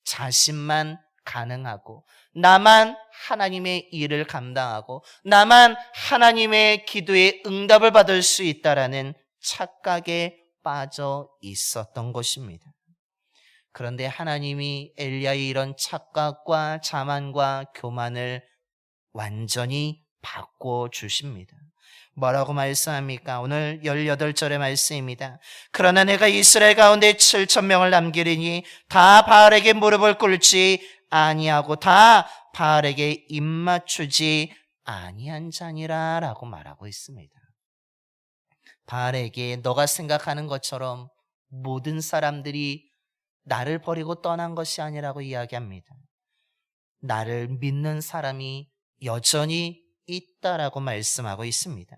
자신만 가능하고, 나만 하나님의 일을 감당하고, 나만 하나님의 기도에 응답을 받을 수 있다라는 착각에 빠져 있었던 것입니다. 그런데 하나님이 엘리야의 이런 착각과 자만과 교만을 완전히 바꿔주십니다. 뭐라고 말씀합니까? 오늘 18절의 말씀입니다. 그러나 내가 이스라엘 가운데 7,000명을 남기리니 다 바알에게 무릎을 꿇지 아니하고 다 바알에게 입맞추지 아니한 자니라 라고 말하고 있습니다. 바알에게 너가 생각하는 것처럼 모든 사람들이 나를 버리고 떠난 것이 아니라고 이야기합니다. 나를 믿는 사람이 여전히 있다라고 말씀하고 있습니다.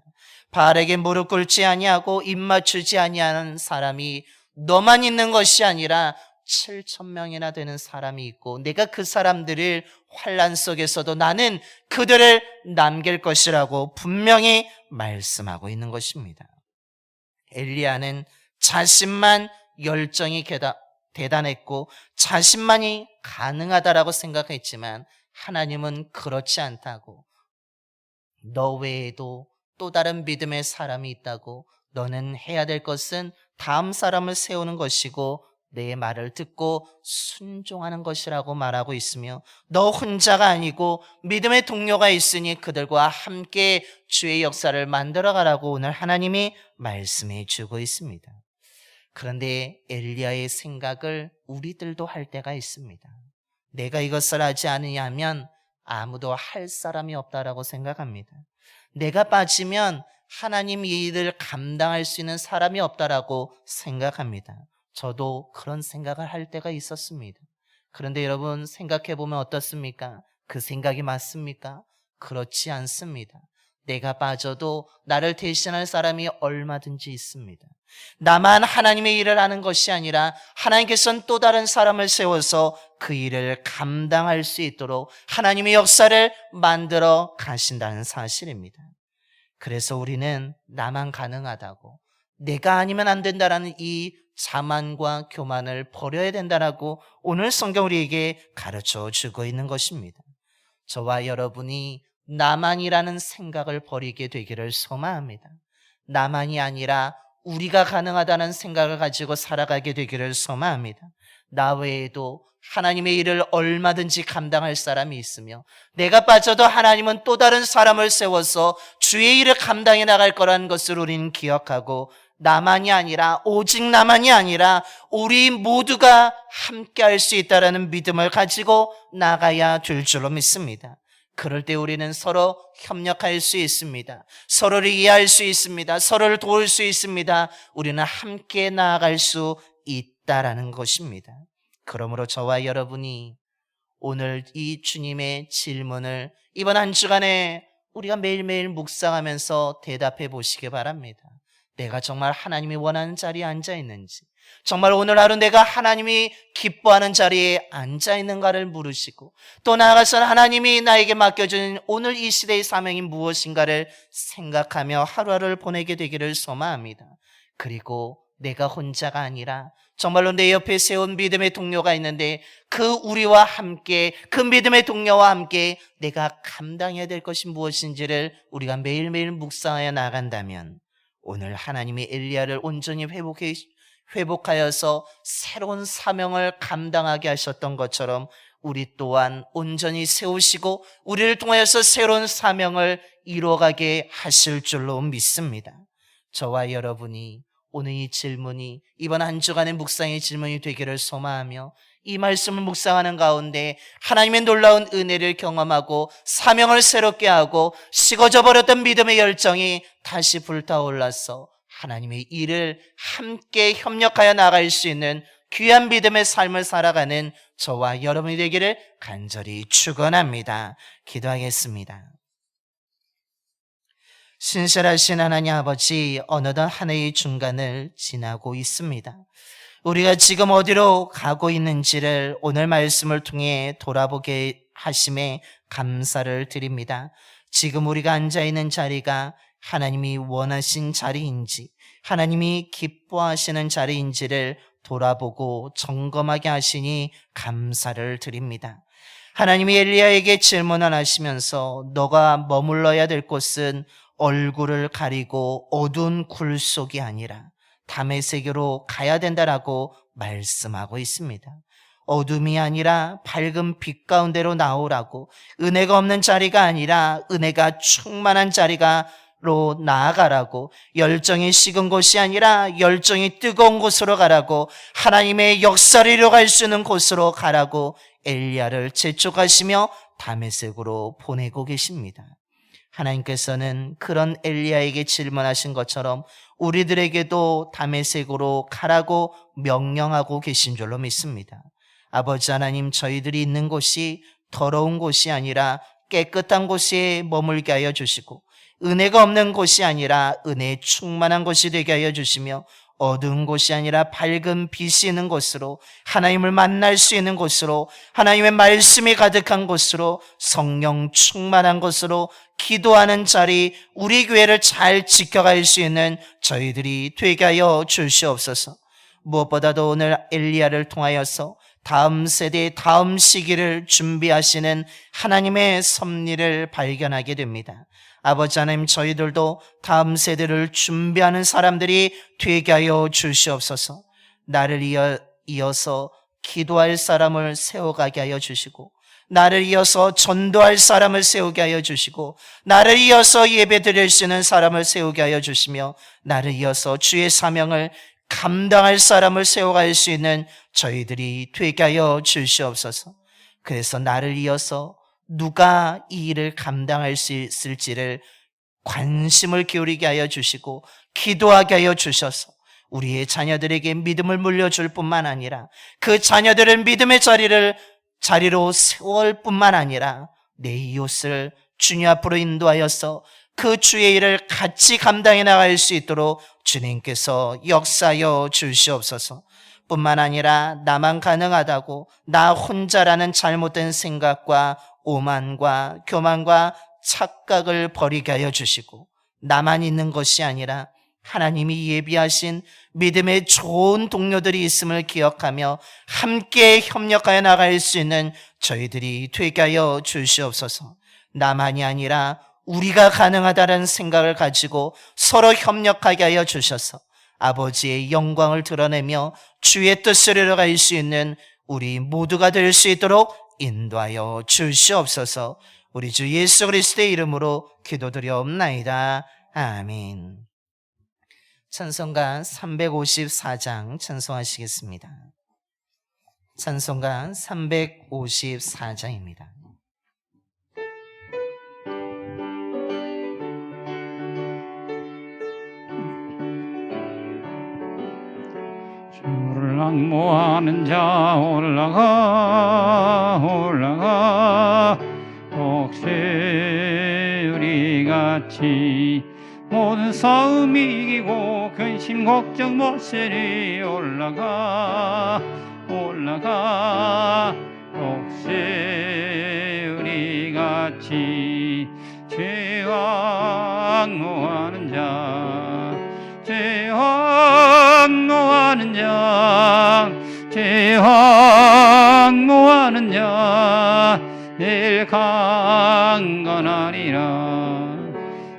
바알에게 무릎 꿇지 아니하고 입 맞추지 아니하는 사람이 너만 있는 것이 아니라 7,000명이나 되는 사람이 있고, 내가 그 사람들을 환난 속에서도 나는 그들을 남길 것이라고 분명히 말씀하고 있는 것입니다. 엘리야는 자신만 열정이 대단했고 자신만이 가능하다라고 생각했지만 하나님은 그렇지 않다고, 너 외에도 또 다른 믿음의 사람이 있다고, 너는 해야 될 것은 다음 사람을 세우는 것이고 내 말을 듣고 순종하는 것이라고 말하고 있으며, 너 혼자가 아니고 믿음의 동료가 있으니 그들과 함께 주의 역사를 만들어가라고 오늘 하나님이 말씀해 주고 있습니다. 그런데 엘리야의 생각을 우리들도 할 때가 있습니다. 내가 이것을 하지 않으면 아무도 할 사람이 없다라고 생각합니다. 내가 빠지면 하나님 이 일을 감당할 수 있는 사람이 없다라고 생각합니다. 저도 그런 생각을 할 때가 있었습니다. 그런데 여러분, 생각해보면 어떻습니까? 그 생각이 맞습니까? 그렇지 않습니다. 내가 빠져도 나를 대신할 사람이 얼마든지 있습니다. 나만 하나님의 일을 하는 것이 아니라 하나님께서는 또 다른 사람을 세워서 그 일을 감당할 수 있도록 하나님의 역사를 만들어 가신다는 사실입니다. 그래서 우리는 나만 가능하다고, 내가 아니면 안 된다라는 이 자만과 교만을 버려야 된다라고 오늘 성경 우리에게 가르쳐 주고 있는 것입니다. 저와 여러분이 나만이라는 생각을 버리게 되기를 소망합니다. 나만이 아니라 우리가 가능하다는 생각을 가지고 살아가게 되기를 소망합니다. 나 외에도 하나님의 일을 얼마든지 감당할 사람이 있으며, 내가 빠져도 하나님은 또 다른 사람을 세워서 주의 일을 감당해 나갈 거라는 것을 우리는 기억하고, 나만이 아니라, 오직 나만이 아니라 우리 모두가 함께 할 수 있다는 믿음을 가지고 나가야 될 줄로 믿습니다. 그럴 때 우리는 서로 협력할 수 있습니다. 서로를 이해할 수 있습니다. 서로를 도울 수 있습니다. 우리는 함께 나아갈 수 있다라는 것입니다. 그러므로 저와 여러분이 오늘 이 주님의 질문을 이번 한 주간에 우리가 매일매일 묵상하면서 대답해 보시기 바랍니다. 내가 정말 하나님이 원하는 자리에 앉아 있는지, 정말 오늘 하루 내가 하나님이 기뻐하는 자리에 앉아 있는가를 물으시고, 또 나아가서는 하나님이 나에게 맡겨준 오늘 이 시대의 사명이 무엇인가를 생각하며 하루하루를 보내게 되기를 소망합니다. 그리고 내가 혼자가 아니라 정말로 내 옆에 세운 믿음의 동료가 있는데, 그 우리와 함께, 그 믿음의 동료와 함께 내가 감당해야 될 것이 무엇인지를 우리가 매일매일 묵상하여 나간다면, 오늘 하나님이 엘리야를 온전히 회복하여서 새로운 사명을 감당하게 하셨던 것처럼 우리 또한 온전히 세우시고 우리를 통하여서 새로운 사명을 이루어가게 하실 줄로 믿습니다. 저와 여러분이 오늘 이 질문이 이번 한 주간의 묵상의 질문이 되기를 소망하며, 이 말씀을 묵상하는 가운데 하나님의 놀라운 은혜를 경험하고 사명을 새롭게 하고 식어져 버렸던 믿음의 열정이 다시 불타올라서 하나님의 일을 함께 협력하여 나갈 수 있는 귀한 믿음의 삶을 살아가는 저와 여러분이 되기를 간절히 축원합니다. 기도하겠습니다. 신실하신 하나님 아버지, 어느덧 한 해의 중간을 지나고 있습니다. 우리가 지금 어디로 가고 있는지를 오늘 말씀을 통해 돌아보게 하심에 감사를 드립니다. 지금 우리가 앉아있는 자리가 하나님이 원하신 자리인지, 하나님이 기뻐하시는 자리인지를 돌아보고 점검하게 하시니 감사를 드립니다. 하나님이 엘리야에게 질문을 하시면서 너가 머물러야 될 곳은 얼굴을 가리고 어두운 굴 속이 아니라 다메섹으로 가야 된다라고 말씀하고 있습니다. 어둠이 아니라 밝은 빛 가운데로 나오라고, 은혜가 없는 자리가 아니라 은혜가 충만한 자리가로 나아가라고, 열정이 식은 곳이 아니라 열정이 뜨거운 곳으로 가라고, 하나님의 역사를 이뤄갈 수 있는 곳으로 가라고 엘리야를 재촉하시며 다메섹으로 보내고 계십니다. 하나님께서는 그런 엘리야에게 질문하신 것처럼 우리들에게도 다메섹으로 가라고 명령하고 계신 줄로 믿습니다. 아버지 하나님, 저희들이 있는 곳이 더러운 곳이 아니라 깨끗한 곳에 머물게 하여 주시고, 은혜가 없는 곳이 아니라 은혜에 충만한 곳이 되게 하여 주시며, 어두운 곳이 아니라 밝은 빛이 있는 곳으로, 하나님을 만날 수 있는 곳으로, 하나님의 말씀이 가득한 곳으로, 성령 충만한 곳으로 기도하는 자리, 우리 교회를 잘 지켜갈 수 있는 저희들이 되게 하여 주시옵소서. 무엇보다도 오늘 엘리야를 통하여서 다음 세대, 다음 시기를 준비하시는 하나님의 섭리를 발견하게 됩니다. 아버지 하나님, 저희들도 다음 세대를 준비하는 사람들이 되게 하여 주시옵소서. 나를 이어서 기도할 사람을 세워가게 하여 주시고, 나를 이어서 전도할 사람을 세우게 하여 주시고, 나를 이어서 예배 드릴 수 있는 사람을 세우게 하여 주시며, 나를 이어서 주의 사명을 감당할 사람을 세워갈 수 있는 저희들이 되게 하여 주시옵소서. 그래서 나를 이어서 누가 이 일을 감당할 수 있을지를 관심을 기울이게 하여 주시고 기도하게 하여 주셔서 우리의 자녀들에게 믿음을 물려줄 뿐만 아니라 그 자녀들을 믿음의 자리로 세울 뿐만 아니라 내 이웃을 주님 앞으로 인도하여서 그 주의 일을 같이 감당해 나갈 수 있도록 주님께서 역사하여 주시옵소서. 뿐만 아니라 나만 가능하다고 나 혼자라는 잘못된 생각과 오만과 교만과 착각을 버리게 하여 주시고, 나만 있는 것이 아니라 하나님이 예비하신 믿음의 좋은 동료들이 있음을 기억하며 함께 협력하여 나갈 수 있는 저희들이 되게 하여 주시옵소서. 나만이 아니라 우리가 가능하다는 생각을 가지고 서로 협력하게 하여 주셔서 아버지의 영광을 드러내며 주의 뜻을 이뤄갈 수 있는 우리 모두가 될 수 있도록 인도하여 주시옵소서. 우리 주 예수 그리스도의 이름으로 기도드려옵나이다. 아멘. 찬송가 354장 찬송하시겠습니다. 찬송가 354장입니다. 주를 앙모하는 자 올라가 혹시 우리같이 모든 싸움 이기고 근심 걱정 못세리 올라가 혹시 우리같이 죄와 앙모하는 자 늘 강건하리라.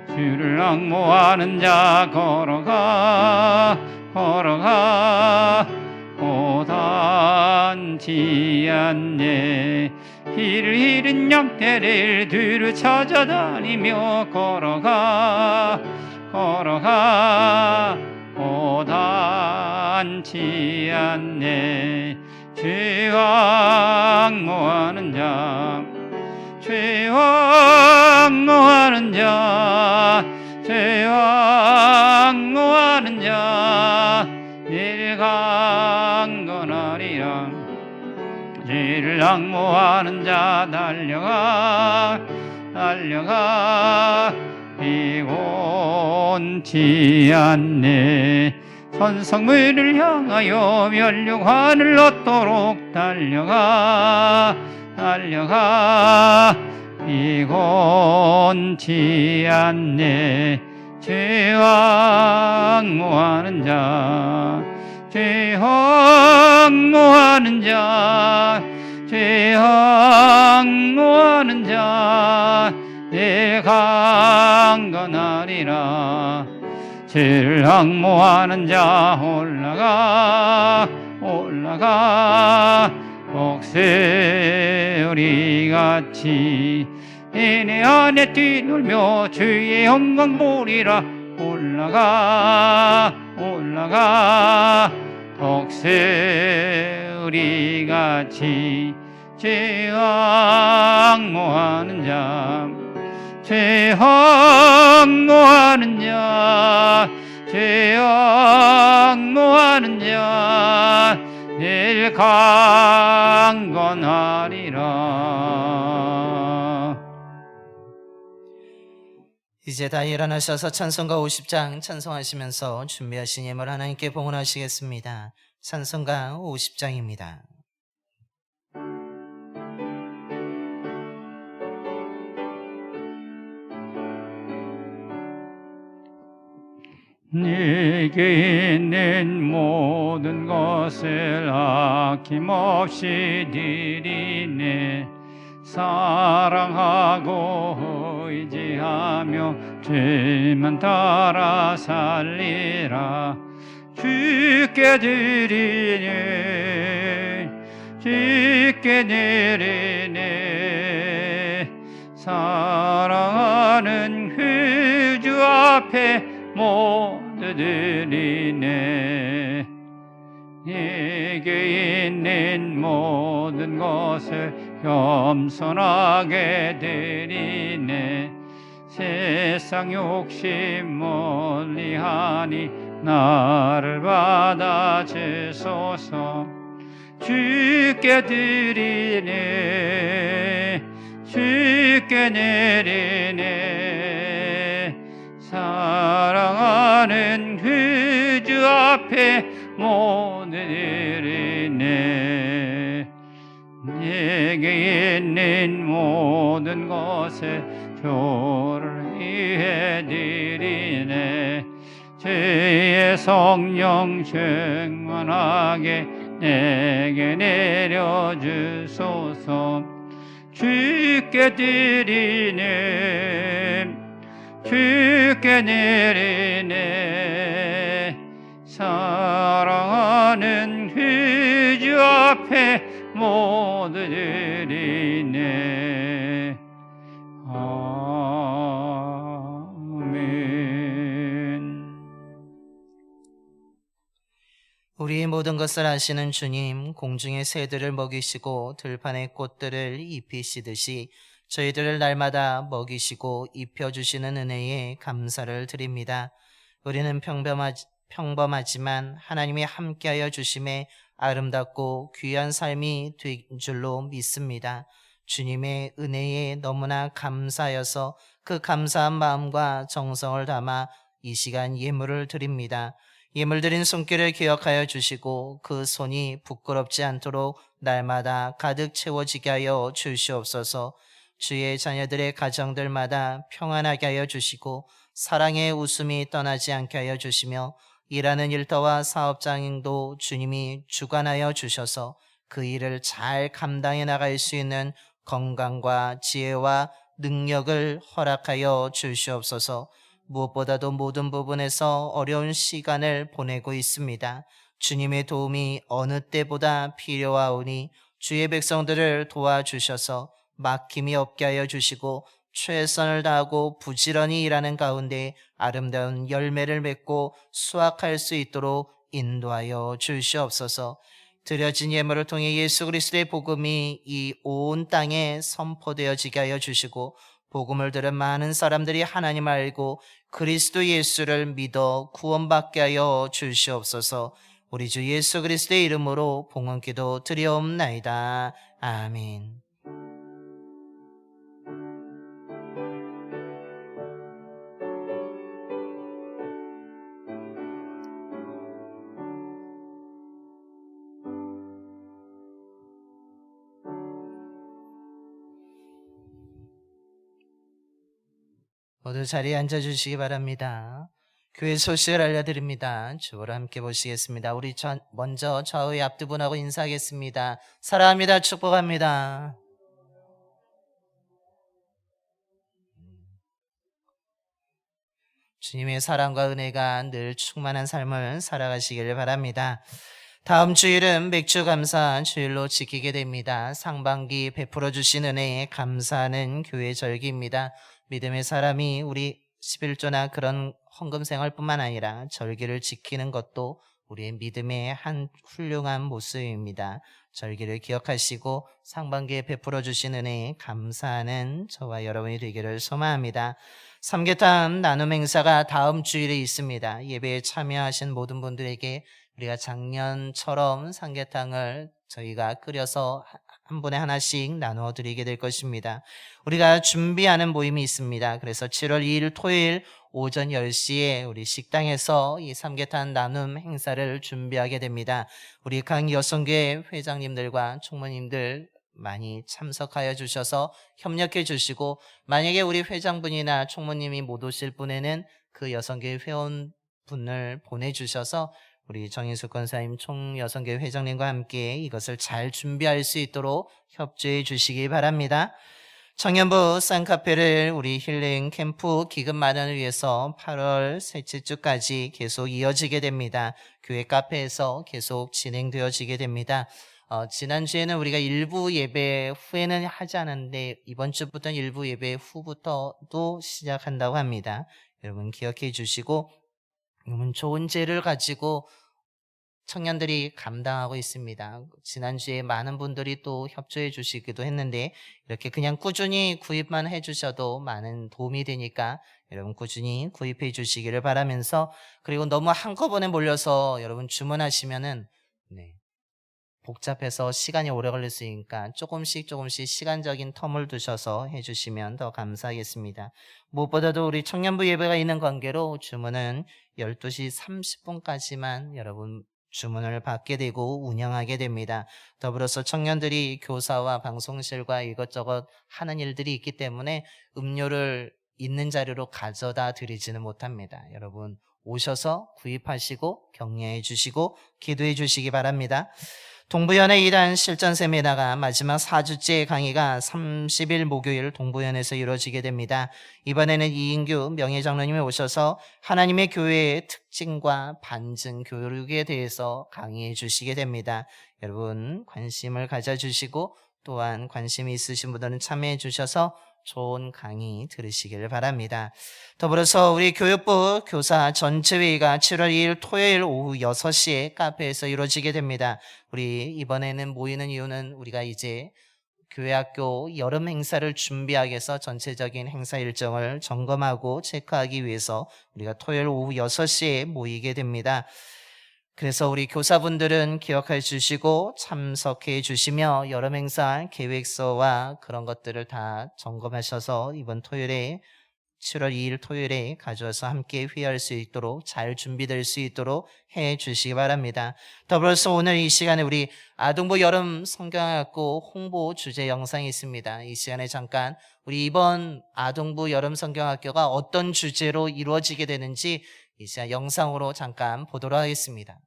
주를 앙모하는 자 걸어가 고단치 않네. 길을 잃은 양떼를 뒤로 찾아다니며 걸어가 고단치 않네. 죄와 앙모하는 자 늘 강건하리라. 죄를 앙모하는 자 달려가 피곤치 않네. 선성물을 향하여 면류관을 얻도록 달려가 이곤치 않네. 죄악무하는 자, 죄악무하는 자, 죄악무하는 자, 내 강건하리라. 죄를 항모하는 자 올라가 올라가 옥새우리같이 이내 안에 뛰놀며 주의 영광 보리라. 올라가 올라가 옥새우리같이 죄악모하는 자, 죄악모하는 자, 죄악모하는 자, 늘 강건하리라. 이제 다 일어나셔서 찬송가 50장 찬송하시면서 준비하신 예물 하나님께 봉헌하시겠습니다. 찬송가 50장입니다. 네게 있는 모든 것을 아낌없이 드리네. 사랑하고 의지하며 죄만 따라 살리라. 주께 드리네, 주께 드리네. 사랑하는 그 주 앞에 모두 드리네. 네게 있는 모든 것을 겸손하게 드리네. 세상 욕심 멀리하니 나를 받아주소서. 주께 드리네, 주께 내리네. 사랑하는 그 주 앞에 모두 드리네. 내게 있는 모든 것을 주를 위해 드리네. 주의 성령 충만하게 내게 내려주소서. 주께 드리네, 주께 내리네. 사랑하는 그 주 앞에 모두 드리네. 아멘. 우리 모든 것을 아시는 주님, 공중의 새들을 먹이시고 들판의 꽃들을 입히시듯이 저희들을 날마다 먹이시고 입혀주시는 은혜에 감사를 드립니다. 우리는 평범하지만 하나님이 함께하여 주심에 아름답고 귀한 삶이 된 줄로 믿습니다. 주님의 은혜에 너무나 감사하여서 그 감사한 마음과 정성을 담아 이 시간 예물을 드립니다. 예물 드린 손길을 기억하여 주시고 그 손이 부끄럽지 않도록 날마다 가득 채워지게 하여 주시옵소서. 주의 자녀들의 가정들마다 평안하게 하여 주시고 사랑의 웃음이 떠나지 않게 하여 주시며 일하는 일터와 사업장도 주님이 주관하여 주셔서 그 일을 잘 감당해 나갈 수 있는 건강과 지혜와 능력을 허락하여 주시옵소서. 무엇보다도 모든 부분에서 어려운 시간을 보내고 있습니다. 주님의 도움이 어느 때보다 필요하오니 주의 백성들을 도와주셔서 막힘이 없게 하여 주시고 최선을 다하고 부지런히 일하는 가운데 아름다운 열매를 맺고 수확할 수 있도록 인도하여 주시옵소서. 드려진 예물을 통해 예수 그리스도의 복음이 이 온 땅에 선포되어지게 하여 주시고 복음을 들은 많은 사람들이 하나님 알고 그리스도 예수를 믿어 구원받게 하여 주시옵소서. 우리 주 예수 그리스도의 이름으로 봉헌기도 드리옵나이다. 아멘. 모두 자리에 앉아주시기 바랍니다. 교회 소식을 알려드립니다. 주보를 함께 보시겠습니다. 우리 먼저 좌우의 앞두 분하고 인사하겠습니다. 사랑합니다. 축복합니다. 주님의 사랑과 은혜가 늘 충만한 삶을 살아가시길 바랍니다. 다음 주일은 맥주 감사 주일로 지키게 됩니다. 상반기 베풀어 주신 은혜에 감사하는 교회 절기입니다. 믿음의 사람이 우리 11조나 그런 헌금 생활뿐만 아니라 절기를 지키는 것도 우리의 믿음의 한 훌륭한 모습입니다. 절기를 기억하시고 상반기에 베풀어 주신 은혜에 감사하는 저와 여러분이 되기를 소망합니다. 삼계탕 나눔 행사가 다음 주일에 있습니다. 예배에 참여하신 모든 분들에게 우리가 작년처럼 삼계탕을 저희가 끓여서 한 분에 하나씩 나누어 드리게 될 것입니다. 우리가 준비하는 모임이 있습니다. 그래서 7월 2일 토요일 오전 10시에 우리 식당에서 이 삼계탕 나눔 행사를 준비하게 됩니다. 우리 강 여성교회 회장님들과 총무님들 많이 참석하여 주셔서 협력해 주시고, 만약에 우리 회장분이나 총무님이 못 오실 분에는 그 여성교회 회원분을 보내주셔서 우리 정인숙 권사님 총여성교회 회장님과 함께 이것을 잘 준비할 수 있도록 협조해 주시기 바랍니다. 청년부 쌍카페를 우리 힐링 캠프 기금 마련을 위해서 8월 셋째 주까지 계속 이어지게 됩니다. 교회 카페에서 계속 진행되어지게 됩니다. 지난주에는 우리가 일부 예배 후에는 하지 않았는데 이번 주부터는 일부 예배 후부터도 시작한다고 합니다. 여러분 기억해 주시고, 여러분 좋은 죄를 가지고 청년들이 감당하고 있습니다. 지난주에 많은 분들이 또 협조해 주시기도 했는데, 이렇게 그냥 꾸준히 구입만 해 주셔도 많은 도움이 되니까 여러분 꾸준히 구입해 주시기를 바라면서, 그리고 너무 한꺼번에 몰려서 여러분 주문하시면은 복잡해서 시간이 오래 걸릴 수 있으니까 조금씩 시간적인 텀을 두셔서 해주시면 더 감사하겠습니다. 무엇보다도 우리 청년부 예배가 있는 관계로 주문은 12시 30분까지만 여러분 주문을 받게 되고 운영하게 됩니다. 더불어서 청년들이 교사와 방송실과 이것저것 하는 일들이 있기 때문에 음료를 있는 자리로 가져다 드리지는 못합니다. 여러분 오셔서 구입하시고 격려해 주시고 기도해 주시기 바랍니다. 동부연회 2단 실전 세미나가 마지막 4주째 강의가 30일 목요일 동부연에서 이루어지게 됩니다. 이번에는 이인규 명예장로님이 오셔서 하나님의 교회의 특징과 반증 교육에 대해서 강의해 주시게 됩니다. 여러분 관심을 가져주시고 또한 관심이 있으신 분들은 참여해 주셔서 좋은 강의 들으시길 바랍니다. 더불어서 우리 교육부 교사 전체회의가 7월 2일 토요일 오후 6시에 카페에서 이루어지게 됩니다. 우리 이번에는 모이는 이유는 우리가 이제 교회학교 여름 행사를 준비하기 위해서 전체적인 행사 일정을 점검하고 체크하기 위해서 우리가 토요일 오후 6시에 모이게 됩니다. 그래서 우리 교사분들은 기억해 주시고 참석해 주시며 여름 행사 계획서와 그런 것들을 다 점검하셔서 이번 토요일에 7월 2일 토요일에 가져와서 함께 회의할 수 있도록 잘 준비될 수 있도록 해 주시기 바랍니다. 더불어서 오늘 이 시간에 우리 아동부 여름 성경학교 홍보 주제 영상이 있습니다. 이 시간에 잠깐 우리 이번 아동부 여름 성경학교가 어떤 주제로 이루어지게 되는지 이 시간 영상으로 잠깐 보도록 하겠습니다.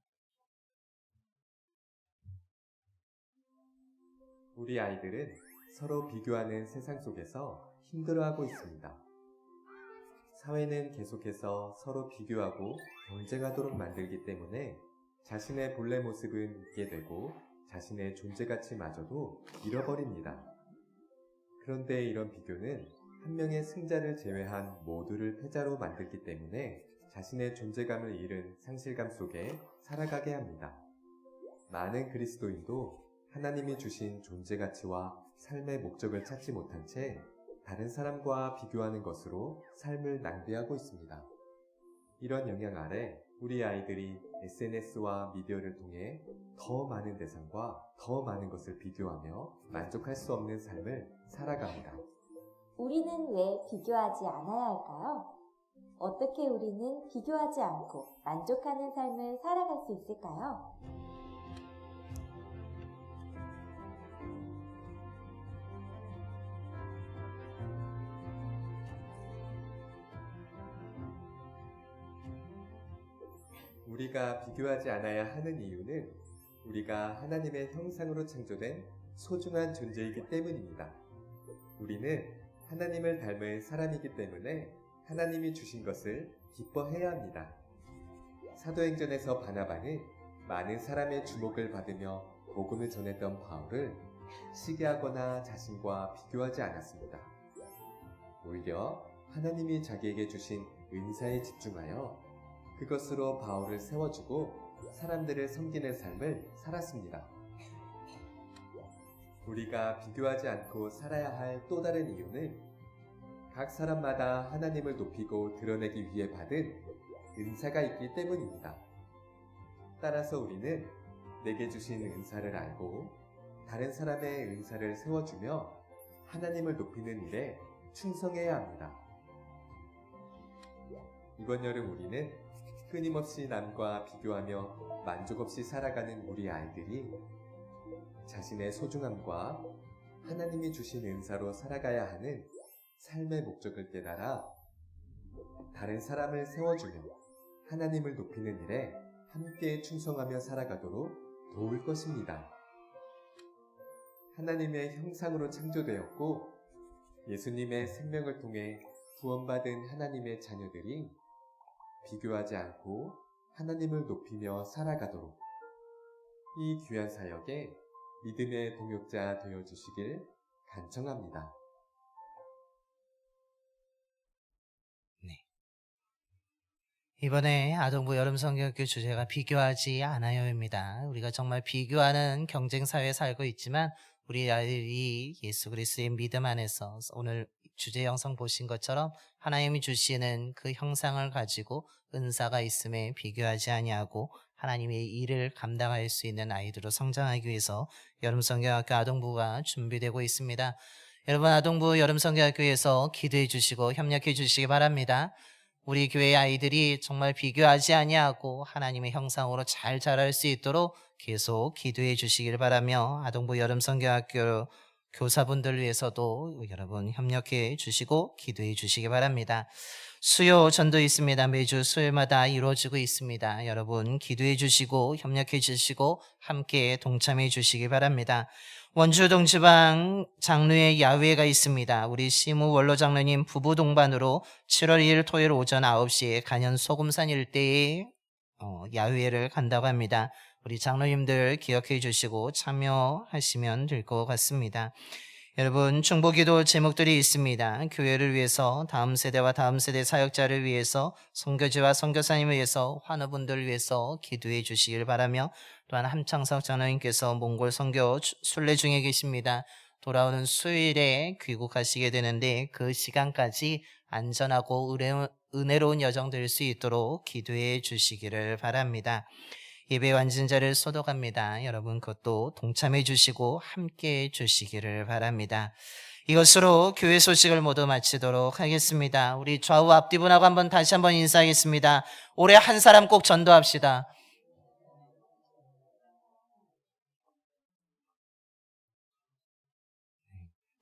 우리 아이들은 서로 비교하는 세상 속에서 힘들어하고 있습니다. 사회는 계속해서 서로 비교하고 경쟁하도록 만들기 때문에 자신의 본래 모습은 잊게 되고 자신의 존재가치마저도 잃어버립니다. 그런데 이런 비교는 한 명의 승자를 제외한 모두를 패자로 만들기 때문에 자신의 존재감을 잃은 상실감 속에 살아가게 합니다. 많은 그리스도인도 하나님이 주신 존재가치와 삶의 목적을 찾지 못한 채 다른 사람과 비교하는 것으로 삶을 낭비하고 있습니다. 이런 영향 아래 우리 아이들이 SNS와 미디어를 통해 더 많은 대상과 더 많은 것을 비교하며 만족할 수 없는 삶을 살아갑니다. 우리는 왜 비교하지 않아야 할까요? 어떻게 우리는 비교하지 않고 만족하는 삶을 살아갈 수 있을까요? 우리가 비교하지 않아야 하는 이유는 우리가 하나님의 형상으로 창조된 소중한 존재이기 때문입니다. 우리는 하나님을 닮은 사람이기 때문에 하나님이 주신 것을 기뻐해야 합니다. 사도행전에서 바나바는 많은 사람의 주목을 받으며 복음을 전했던 바울을 시기하거나 자신과 비교하지 않았습니다. 오히려 하나님이 자기에게 주신 은사에 집중하여 그것으로 바울을 세워주고 사람들을 섬기는 삶을 살았습니다. 우리가 비교하지 않고 살아야 할 또 다른 이유는 각 사람마다 하나님을 높이고 드러내기 위해 받은 은사가 있기 때문입니다. 따라서 우리는 내게 주신 은사를 알고 다른 사람의 은사를 세워주며 하나님을 높이는 일에 충성해야 합니다. 이번 여름 우리는 끊임없이 남과 비교하며 만족 없이 살아가는 우리 아이들이 자신의 소중함과 하나님이 주신 은사로 살아가야 하는 삶의 목적을 깨달아 다른 사람을 세워주며 하나님을 높이는 일에 함께 충성하며 살아가도록 도울 것입니다. 하나님의 형상으로 창조되었고 예수님의 생명을 통해 구원받은 하나님의 자녀들이 비교하지 않고 하나님을 높이며 살아가도록 이 귀한 사역에 믿음의 동역자 되어주시길 간청합니다. 이번에 아동부 여름성경학교 주제가 비교하지 않아요입니다. 우리가 정말 비교하는 경쟁사회에 살고 있지만 우리 아이들이 예수 그리스도의 믿음 안에서 오늘 주제 영상 보신 것처럼 하나님이 주시는 그 형상을 가지고 은사가 있음에 비교하지 아니하고 하나님의 일을 감당할 수 있는 아이들로 성장하기 위해서 여름성경학교 아동부가 준비되고 있습니다. 여러분 아동부 여름성경학교에서 기도해 주시고 협력해 주시기 바랍니다. 우리 교회 아이들이 정말 비교하지 아니하고 하나님의 형상으로 잘 자랄 수 있도록 계속 기도해 주시길 바라며 아동부 여름성경학교 교사분들 위해서도 여러분 협력해 주시고 기도해 주시기 바랍니다. 수요 전도 있습니다. 매주 수요일마다 이루어지고 있습니다. 여러분 기도해 주시고 협력해 주시고 함께 동참해 주시기 바랍니다. 원주 동지방 장로회 야외가 있습니다. 우리 시무 원로 장로님 부부 동반으로 7월 2일 토요일 오전 9시에 간현 소금산 일대에 야외를 간다고 합니다. 우리 장로님들 기억해 주시고 참여하시면 될 것 같습니다. 여러분 중보기도 제목들이 있습니다. 교회를 위해서 다음 세대와 다음 세대 사역자를 위해서 선교지와 선교사님을 위해서 환우분들을 위해서 기도해 주시길 바라며 또한 함창석 장로님께서 몽골 선교 순례 중에 계십니다. 돌아오는 수요일에 귀국하시게 되는데 그 시간까지 안전하고 은혜로운 여정 될 수 있도록 기도해 주시기를 바랍니다. 예배 완전자를 소독합니다. 여러분 그것도 동참해 주시고 함께 해 주시기를 바랍니다. 이것으로 교회 소식을 모두 마치도록 하겠습니다. 우리 좌우 앞뒤분하고 다시 한번 인사하겠습니다. 올해 한 사람 꼭 전도합시다.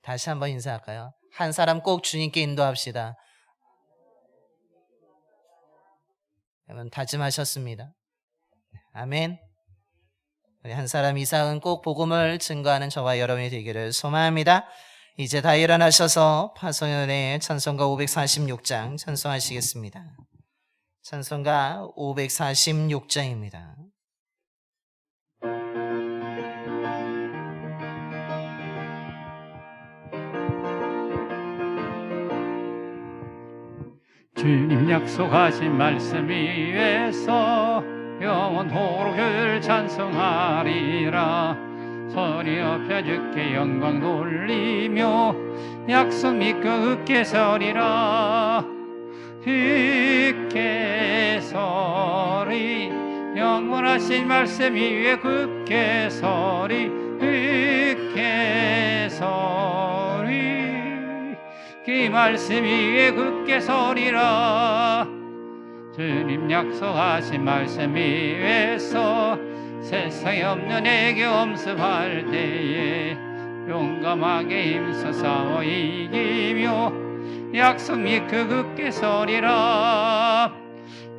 다시 한번 인사할까요? 한 사람 꼭 주님께 인도합시다. 여러분 다짐하셨습니다. 아멘. 우리 한 사람 이상은 꼭 복음을 증거하는 저와 여러분이 되기를 소망합니다. 이제 다 일어나셔서 파송연의 찬송가 546장 찬송하시겠습니다. 찬송가 546장입니다. 주님 약속하신 말씀 위에서 영원토록 주를 찬송하리라. 소리 높여 주께 영광 돌리며 약속 믿고 굳게 서리라. 굳게 서리 영원하신 말씀 위에 굳게 서리. 굳게 서리 그 말씀 위에 굳게 서리라. 주님 약속하신 말씀 위에서 세상에 없는 애교 엄습할 때에 용감하게 힘써 싸워 이기며 약속 믿고 굳게 서리라.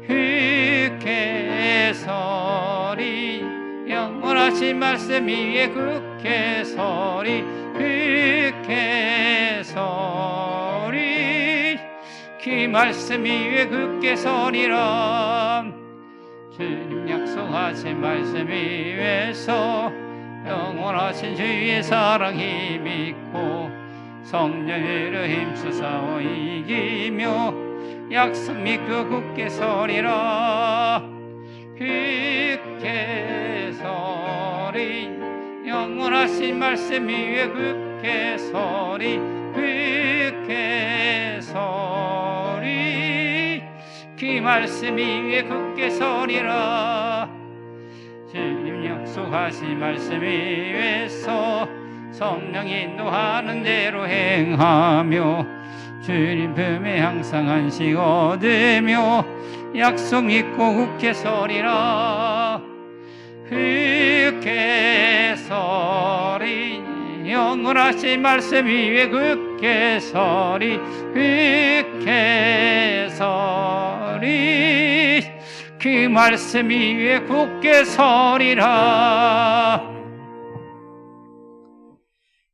굳게 서리 영원하신 말씀 위에 굳게 서리 굳게 서리 그 말씀 위에 굳게 서리라 주님 약속하신 말씀 위에서 영원하신 주의 사랑 힘있고 성령으로 힘쓰사오 이기며 약속 믿고 굳게 서리라 굳게 서리 영원하신 말씀 위에 굳게 서리 굳게 서리 그 말씀 위에 굳게 서리라 주님 약속하신 말씀 위에서 성령 인도하는 대로 행하며 주님 품에 항상 안식 얻으며 약속 믿고 굳게 서리라 굳게 서리 영원하신 말씀 위에 굳게 서리 굳게 서리 그 말씀 위에 굳게 서리라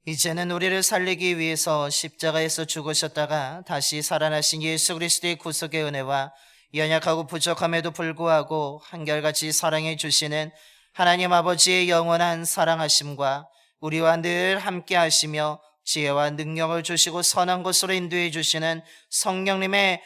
이제는 우리를 살리기 위해서 십자가에서 죽으셨다가 다시 살아나신 예수 그리스도의 구속의 은혜와 연약하고 부족함에도 불구하고 한결같이 사랑해 주시는 하나님 아버지의 영원한 사랑하심과 우리와 늘 함께 하시며 지혜와 능력을 주시고 선한 곳으로 인도해 주시는 성령님의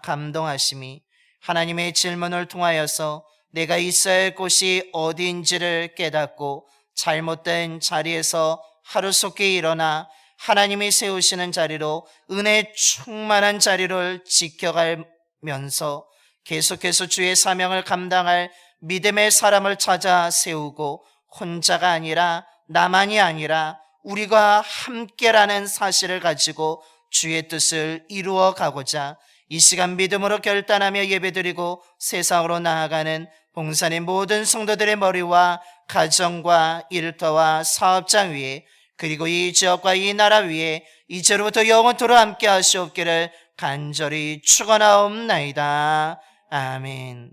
감동하심이 하나님의 질문을 통하여서 내가 있어야 할 곳이 어디인지를 깨닫고 잘못된 자리에서 하루속히 일어나 하나님이 세우시는 자리로 은혜 충만한 자리를 지켜가면서 계속해서 주의 사명을 감당할 믿음의 사람을 찾아 세우고 혼자가 아니라 나만이 아니라 우리가 함께라는 사실을 가지고 주의 뜻을 이루어 가고자 이 시간 믿음으로 결단하며 예배드리고 세상으로 나아가는 봉산의 모든 성도들의 머리와 가정과 일터와 사업장 위에 그리고 이 지역과 이 나라 위에 이제로부터 영원토록 함께 하시옵기를 간절히 축원하옵나이다. 아멘.